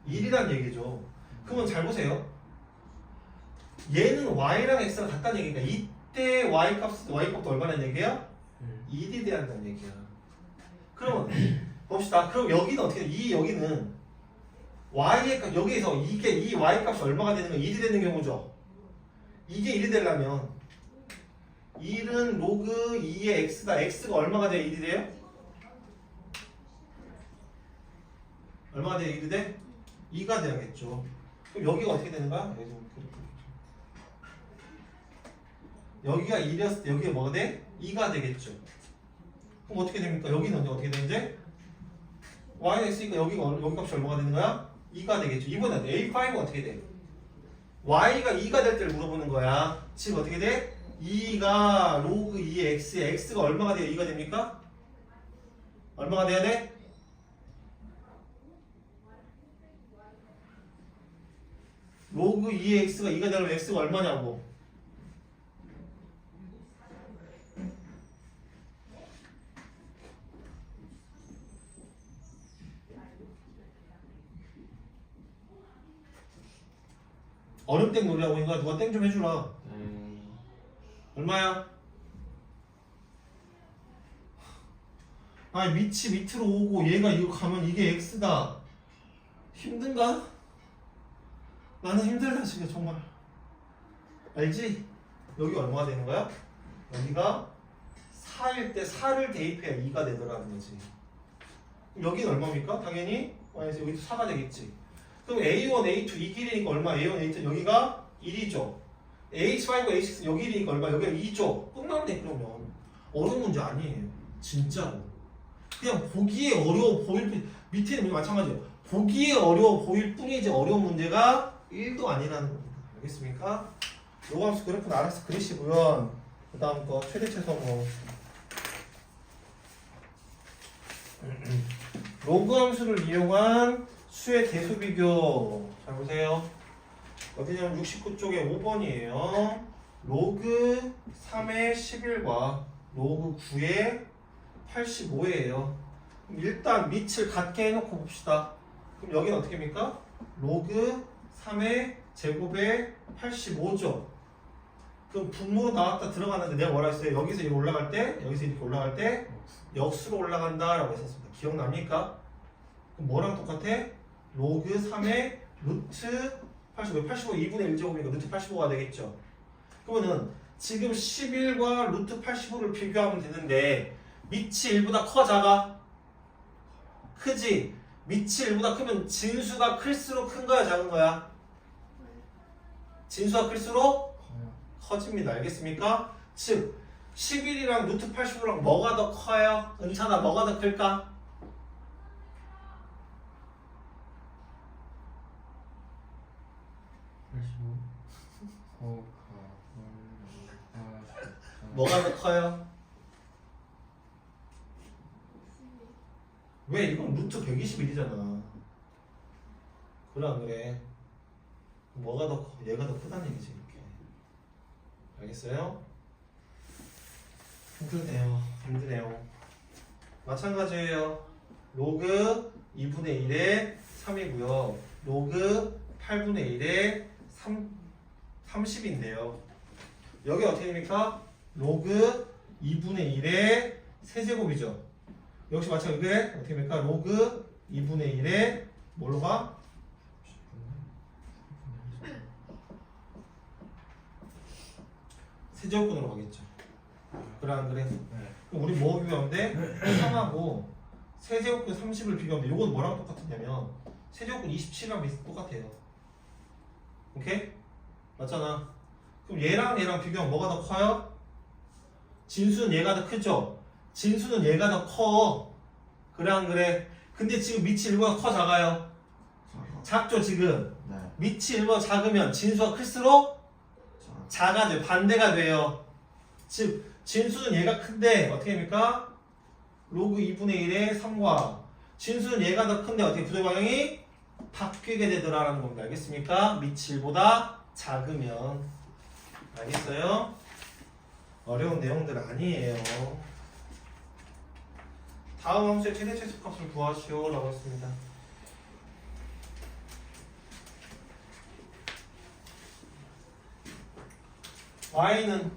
1이란 얘기죠. 그러면 잘 보세요. 얘는 y랑 x가 같다는 얘기니까 이때 y값도 얼마란 얘기야? 1이 돼야한다는 얘기야. 그러면 봅시다. 그럼 여기는 어떻게 돼? 이 여기는 y의 값 여기에서 이게 이 y값이 얼마가 되는 거 1이 되는 경우죠. 이게 1이 되려면 1은 로그 2의 x다. x가 얼마가 돼야 1이 돼요? 얼마가 돼야 1이 돼? 2가 돼야겠죠. 그럼 여기가 어떻게 되는 거야? 여기가 1이었을 때 여기가 뭐가 돼? 2가 되겠죠. 그럼 어떻게 됩니까? 여기는 어떻게 되는데? y는 x니까 여기 값이 얼마가 되는 거야? 2가 되겠죠. 이번엔 a5가 어떻게 돼? y가 2가 될 때를 물어보는 거야. 즉 어떻게 돼? 2가 로그 2의 x에 x가 얼마가 돼야 2가 됩니까? 얼마가 돼야 돼? 로그 2의 x가 2가 되려면 x가 얼마냐고. 얼음땡 놀이하고 있는 거야. 누가 땡 좀 해주라. 얼마야? 아니 밑이 밑으로 오고 얘가 이거 가면 이게 x다. 힘든가? 나는 힘들다 지금 정말. 알지? 여기 얼마가 되는 거야? 여기가 4일 때 4를 대입해야 2가 되더라는 거지. 그럼 여기는 얼마입니까? 당연히 여기도 4가 되겠지. 그럼 A1, A2 이 길이니까 얼마? A1, A2 여기가 1이죠. H5, H6 여기 길이니까 얼마? 여기가 2죠. 끝났네 그러면. 어려운 문제 아니에요. 진짜로. 그냥 보기에 어려워 보일 뿐. 밑에는 문제 마찬가지예요. 보기에 어려워 보일 뿐이지 어려운 문제가 1도 아니라는 겁니다. 알겠습니까? 요거 함수 그래프는 알아서 그리시고요. 그 다음 거 최대치 성공. 로그 함수를 이용한 수의 대수 비교. 잘 보세요. 어디냐면 69쪽에 5번이에요. 로그 3의 11과 로그 9의 85예요. 일단 밑을 같게 해놓고 봅시다. 그럼 여기는 어떻게 합니까? 로그 3의 제곱에 85죠. 그럼 분모로 나왔다 들어가는데 내가 뭐라 했어요? 여기서 이렇게 올라갈 때, 여기서 이렇게 올라갈 때 역수로 올라간다 라고 했었습니다. 기억납니까? 그럼 뭐랑 똑같아? 로그 3의 루트 85, 85 2분의 1제곱이니까 루트 85가 되겠죠. 그러면은 지금 11과 루트 85를 비교하면 되는데 밑이 1보다 커 작아? 크지? 밑이 1보다 크면 진수가 클수록 큰 거야 작은 거야? 진수가 클수록 커집니다. 알겠습니까? 즉 11이랑 루트 85랑 뭐가 더 커요? 은찬아 뭐가 더 클까? 85 뭐가 더 커요? 왜? 이건 루트 121이잖아. 그래 안 그래? 뭐가 더 커? 얘가 더 크다는 얘기지 이렇게. 알겠어요? 힘드네요. 마찬가지예요. 로그 2분의 1에 3이고요. 로그 8분의 1에 30인데요. 여기 어떻게 됩니까? 로그 2분의 1의 세제곱이죠. 역시 마찬가지로 이게 어떻게 됩니까? 로그 2분의 1에 뭘로 가? 세제곱근으로 가겠죠. 그래 안 그래? 네. 그럼 우리 뭐 비교하면 돼? 3하고 세제곱근 30을 비교하면 이건 뭐랑 똑같으냐면 세제곱근 27이랑 똑같아요. 오케이? 맞잖아. 그럼 얘랑 비교하면 뭐가 더 커요? 진수는 얘가 더 크죠? 진수는 얘가 더 커. 그래 안 그래? 근데 지금 밑이 1보다 커 작아요? 작죠 지금? 네. 밑이 1보다 작으면 진수가 클수록 작아져요. 반대가 돼요. 즉 진수는 얘가 큰데 어떻게 됩니까? 로그 2분의 1의 3과 진수는 얘가 더 큰데 어떻게 구조 방향이 바뀌게 되더라라는 겁니다. 알겠습니까? 밑이 1보다 작으면. 알겠어요? 어려운 내용들 아니에요. 다음 함수의 최대 최소값을 구하시오 라고 했습니다. y는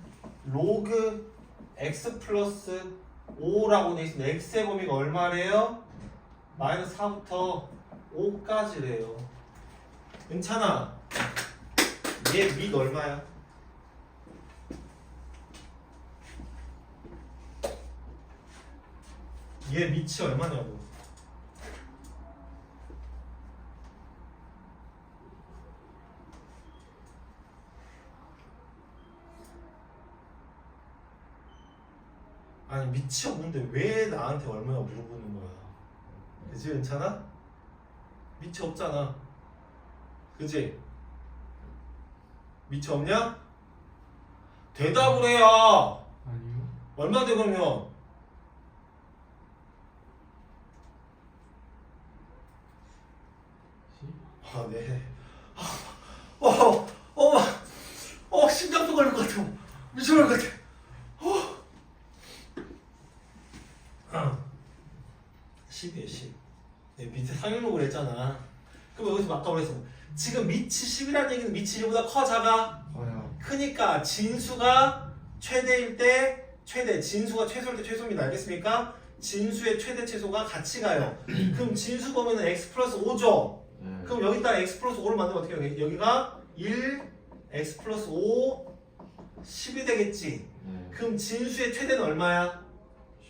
로그 x 플러스 5라고 돼 있습니다. x의 범위가 얼마래요? 마이너스 4부터 5까지래요. 괜찮아. 얘 밑 얼마야? 얘 밑이 얼마냐고. 아니 밑이 없는데 왜 나한테 얼마나 물어보는 거야? 그치 괜찮아? 밑이 없잖아. 그치? 밑이 없냐? 대답을 해야. 아니요. 얼마 돼 그러면? 아 네. 심장도 걸릴 것 같아. 미쳐버릴 것 같아. 10이에요 10. 네, 밑에 상위목을 했잖아. 그럼 여기서 아까 그랬어. 지금 밑이 10이라는 얘기는 밑이 1보다 커 작아? 커요. 크니까 진수가 최대일 때 최대, 진수가 최소일 때 최소입니다. 알겠습니까? 진수의 최대 최소가 같이 가요. 그럼 진수 범위는 x 플러스 5죠? 네. 그럼 여기다 x 플러스 5를 만들면 어떻게 해요? 여기가 1, x 플러스 5, 10이 되겠지? 네. 그럼 진수의 최대는 얼마야?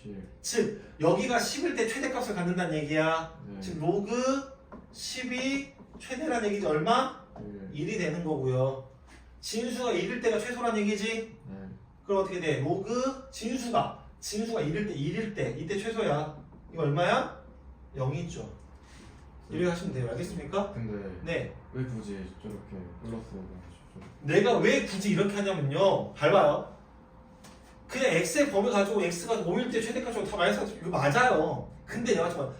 10. 즉 여기가 10일 때 최대값을 갖는다는 얘기야. 네. 즉 로그 10이 최대란 얘기지 얼마? 1이 되는 거고요. 진수가 1일 때가 최소란 얘기지? 네. 그럼 어떻게 돼? 로그 진수가 1일 때 이때 최소야. 이거 얼마야? 0이죠. 이렇게 하시면 돼요. 알겠습니까? 근데 네. 왜 굳이 저렇게 플러스로 하시죠? 내가 왜 굳이 이렇게 하냐면요. 봐봐요. 그냥 x의 범위 가지고 x가 5일 때 최대값 가지고 다 마이너스 이거 맞아요. 근데 내가 잠깐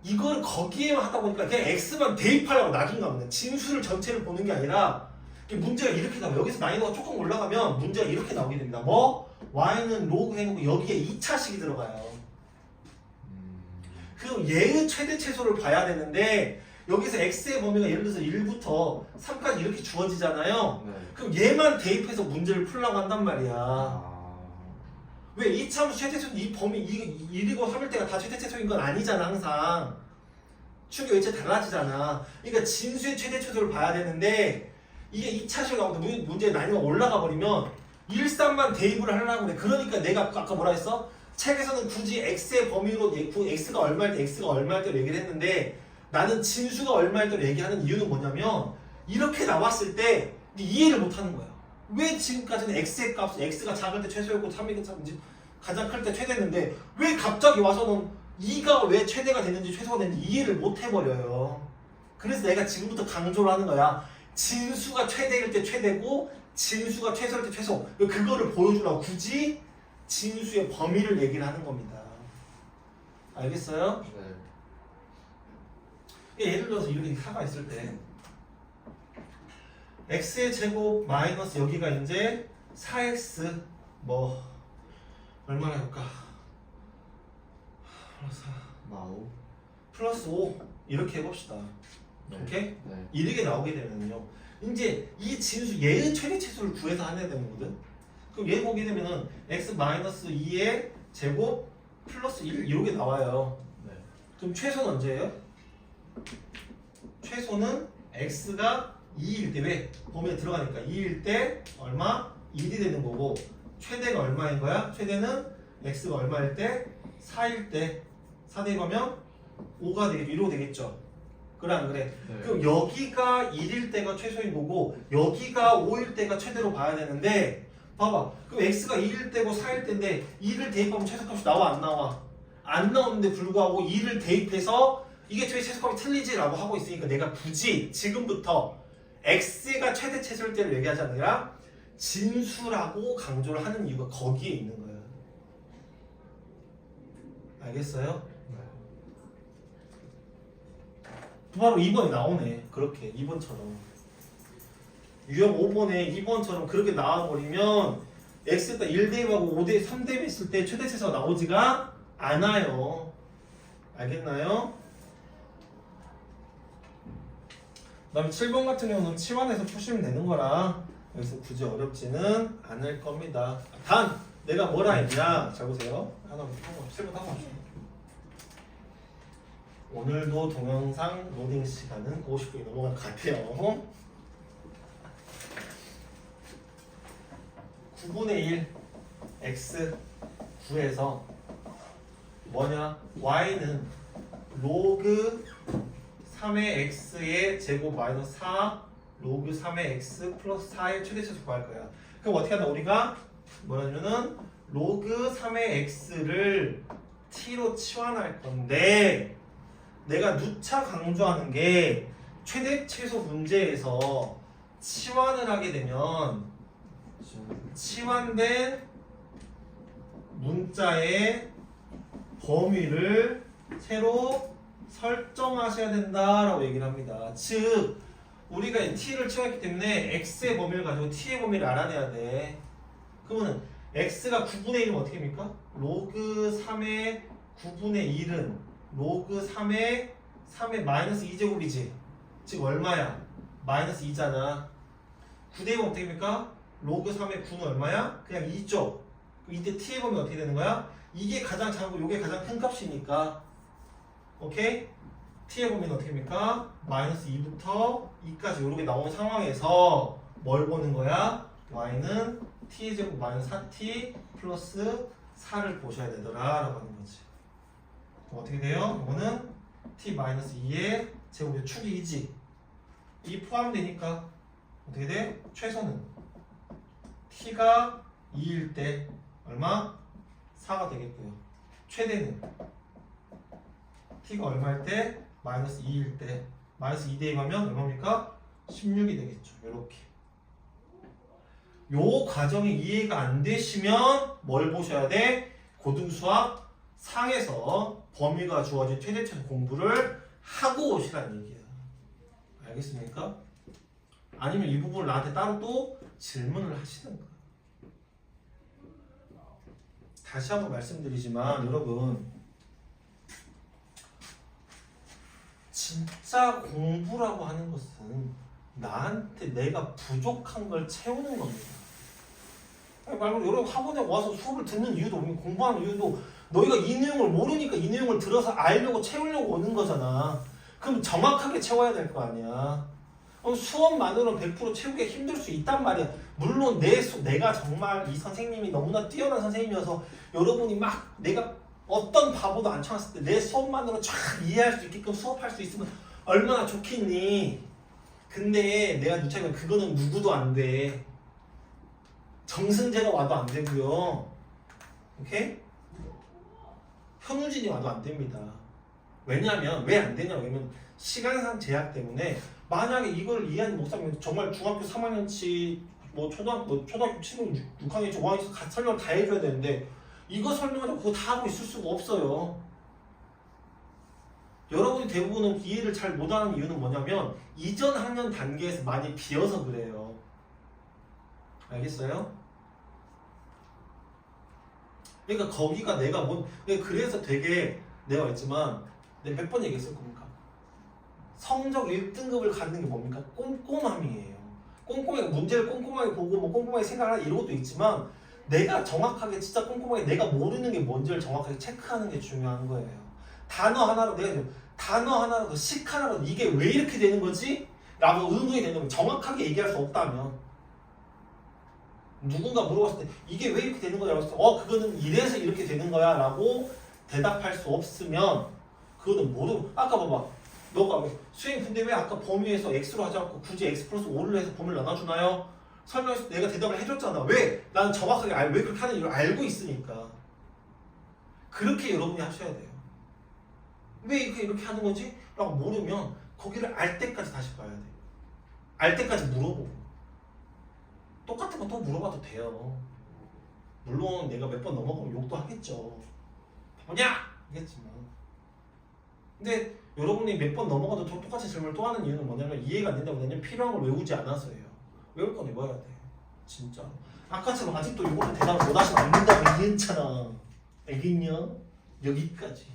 이걸 거기에만 하다 보니까 그냥 x만 대입하려고 놔둔 거거든. 진수를 전체를 보는 게 아니라 문제가 이렇게 나와요. 여기서 난이도가 조금 올라가면 문제가 이렇게 나오게 됩니다. 뭐? y는 로그 해놓고 여기에 2차식이 들어가요. 그럼 얘의 최대 최소를 봐야 되는데 여기서 x의 범위가 예를 들어서 1부터 3까지 이렇게 주어지잖아요. 네. 그럼 얘만 대입해서 문제를 풀려고 한단 말이야. 아. 왜 이차함수 최대수는 이 범위 1이고 3일 때가 다 최대 최소인 건 아니잖아. 항상 충격 일체 달라지잖아. 그러니까 진수의 최대 최소를 봐야 되는데 이게 2차식으로 나오는데 문제의 난이도가 올라가 버리면 일산만 대입을 하려고 그래. 그러니까 내가 아까 뭐라 했어? 책에서는 굳이 x의 범위로 x가 얼마일 때 x가 얼마일 때로 얘기를 했는데 나는 진수가 얼마일 때로 얘기하는 이유는 뭐냐면 이렇게 나왔을 때 이해를 못하는 거야. 왜 지금까지는 x의 값, x가 작을 때 최소였고 3이 가장 클 때 최대였는데 왜 갑자기 와서는 2가 왜 최대가 됐는지 최소가 됐는지 이해를 못 해버려요. 그래서 내가 지금부터 강조를 하는 거야. 진수가 최대일 때 최대고 진수가 최소일 때 최소. 그거를 보여주려고 굳이 진수의 범위를 얘기를 하는 겁니다. 알겠어요? 네. 예를 들어서 이렇게 사가 있을 때 x의 제곱 마이너스 여기가 이제 4x 뭐 얼마나 해볼까? 마오. 플러스 5 이렇게 해봅시다. 네. 오케이? 네. 이렇게 나오게 되면요. 이제 이 진수 얘의 최대치수를 구해서 하셔야 되는 거거든. 그럼 얘 보게 되면은 x 마이너스 2의 제곱 플러스 1 이렇게 나와요. 네. 그럼 최소는 언제예요? 최소는 x가 2일 때 왜? 범위에 들어가니까 2일 때 얼마? 1이 되는 거고 최대가 얼마인 거야? 최대는 x가 얼마일 때? 4일 때 4 대입하면 5가 되겠죠. 1로 되겠죠. 그래 안 그래? 네. 그럼 여기가 1일 때가 최소인 거고 여기가 5일 때가 최대로 봐야 되는데 봐봐. 그럼 x가 2일 때고 4일 때인데 2를 대입하면 최소값이 나와 안 나와? 안 나오는데 불구하고 2를 대입해서 이게 왜 최소값이 틀리지라고 하고 있으니까 내가 굳이 지금부터 x가 최대 최소일 때를 얘기하지 않느라 진수라고 강조를 하는 이유가 거기에 있는 거야. 알겠어요? 네. 바로 2번이 나오네. 그렇게 2번처럼 유형 5번에 2번처럼 그렇게 나와버리면 x에다 1 대입하고 5 대입 3 대입했을 때 최대 최소가 나오지가 않아요. 알겠나요? 그 다음에 7번 같은 경우는 치환해서 푸시면 되는 거라 그래서 굳이 어렵지는 않을 겁니다. 단 내가 뭐라 했냐 잘 보세요. 하나부터 7번 하고 합시다. 오늘도 동영상 로딩 시간은 50분이 넘어갈 것 같아요. 9분의 1 x 9에서 뭐냐? y는 로그 3의 x의 제곱 마이너스 4 로그 3의 x 플러스 4의 최대치수 구할 거야. 그럼 어떻게 하나 우리가 뭐냐면은 로그 3의 x를 t로 치환할 건데 내가 누차 강조하는 게 최대 최소 문제에서 치환을 하게 되면 치환된 문자의 범위를 새로 설정하셔야 된다라고 얘기를 합니다. 즉 우리가 이 t를 치환했기 때문에 x의 범위를 가지고 t의 범위를 알아내야 돼. 그러면 x가 9분의 1이면 어떻게 됩니까? 로그 3의 9분의 1은 로그 3의 마이너스 2제곱이지. 즉 얼마야? 마이너스 2잖아. 9대입은 어떻게 됩니까? 로그 3의 9는 얼마야? 그냥 2죠. 이때 t의 범위 어떻게 되는 거야? 이게 가장 작고 이게 가장 큰 값이니까 오케이? t의 범위는 어떻게 됩니까? 마이너스 2부터 2까지 이렇게 나온 상황에서 뭘 보는 거야? y는 t의 제곱 마이너스 4t 플러스 4를 보셔야 되더라 라고 하는 거지. 어떻게 돼요? 이거는 t 마이너스 2의 제곱의 축이 2지. 이 포함되니까 어떻게 돼? 최소는 t가 2일 때 얼마? 4가 되겠고요. 최대는 t가 얼마일 때? 마이너스 2일 때 마이너스 2 대입하면 얼마입니까? 16이 되겠죠. 이렇게. 요 과정이 이해가 안 되시면 뭘 보셔야 돼? 고등수학 상에서 범위가 주어진 최대치수 공부를 하고 오시라는 얘기야. 알겠습니까? 아니면 이 부분을 나한테 따로 또 질문을 하시는 거야. 다시 한번 말씀드리지만 여러분 진짜 공부라고 하는 것은 나한테 내가 부족한 걸 채우는 겁니다. 말고 여러분 학원에 와서 수업을 듣는 이유도 공부하는 이유도 너희가 이 내용을 모르니까 이 내용을 들어서 알려고 채우려고 오는 거잖아. 그럼 정확하게 채워야 될 거 아니야. 수업만으로는 100% 채우기 힘들 수 있단 말이야. 물론 내가 정말 이 선생님이 너무나 뛰어난 선생님이어서 여러분이 막 내가 어떤 바보도 안 쳐놨을 때 내 수업만으로 쫙 이해할 수 있게끔 수업할 수 있으면 얼마나 좋겠니. 근데 내가 누차면 그거는 누구도 안 돼. 정승재가 와도 안 되고요. 오케이? 현우진이 와도 안 됩니다. 왜냐하면 왜 안 되냐? 왜냐면 시간상 제약 때문에 만약에 이걸 이해하는 목사님 정말 중학교 3학년치 초등학교 7, 6학년치 5학년치 같이 설명을 다 해줘야 되는데 이거 설명하자고 그거 다 하고 있을 수가 없어요. 여러분이 대부분은 이해를 잘 못하는 이유는 뭐냐면 이전 학년 단계에서 많이 비어서 그래요. 알겠어요? 그러니까 거기가 내가 그래서 되게 내가 했지만 내가 몇 번 얘기했을 겁니까? 성적 1등급을 갖는 게 뭡니까? 꼼꼼함이에요. 꼼꼼하게 문제를 꼼꼼하게 보고 뭐 꼼꼼하게 생각하라 이런 것도 있지만 내가 정확하게 진짜 꼼꼼하게 내가 모르는 게 뭔지를 정확하게 체크하는 게 중요한 거예요. 단어 하나라도 식 하나라도 이게 왜 이렇게 되는 거지? 라고 의문이 되는 거면 정확하게 얘기할 수 없다면 누군가 물어봤을 때 이게 왜 이렇게 되는 거야? 라고 했을 때 그거는 이래서 이렇게 되는 거야 라고 대답할 수 없으면 그거는 모두 아까 봐봐 너가 선생님 근데 왜 아까 범위에서 x로 하지 않고 굳이 x 플러스 5를 해서 범위를 나눠주나요? 설명해서 내가 대답을 해줬잖아. 왜? 나는 정확하게 왜 그렇게 하는 이유를 알고 있으니까. 그렇게 여러분이 하셔야 돼요. 왜 이렇게 하는 거지? 라고 모르면 거기를 알 때까지 다시 봐야 돼. 알 때까지 물어보고. 똑같은 거 또 물어봐도 돼요. 물론 내가 몇 번 넘어가면 욕도 하겠죠. 뭐냐? 하겠지만. 근데 여러분이 몇 번 넘어가도 똑같이 질문을 또 하는 이유는 뭐냐면 이해가 안 된다고 왜냐면 필요한 걸 외우지 않아서예요. 외울 건 외워야 돼. 진짜. 아까처럼 아직도 이거를 대답을 못 하시면 안 된다고 얘기했잖아. 알겠냐? 여기까지.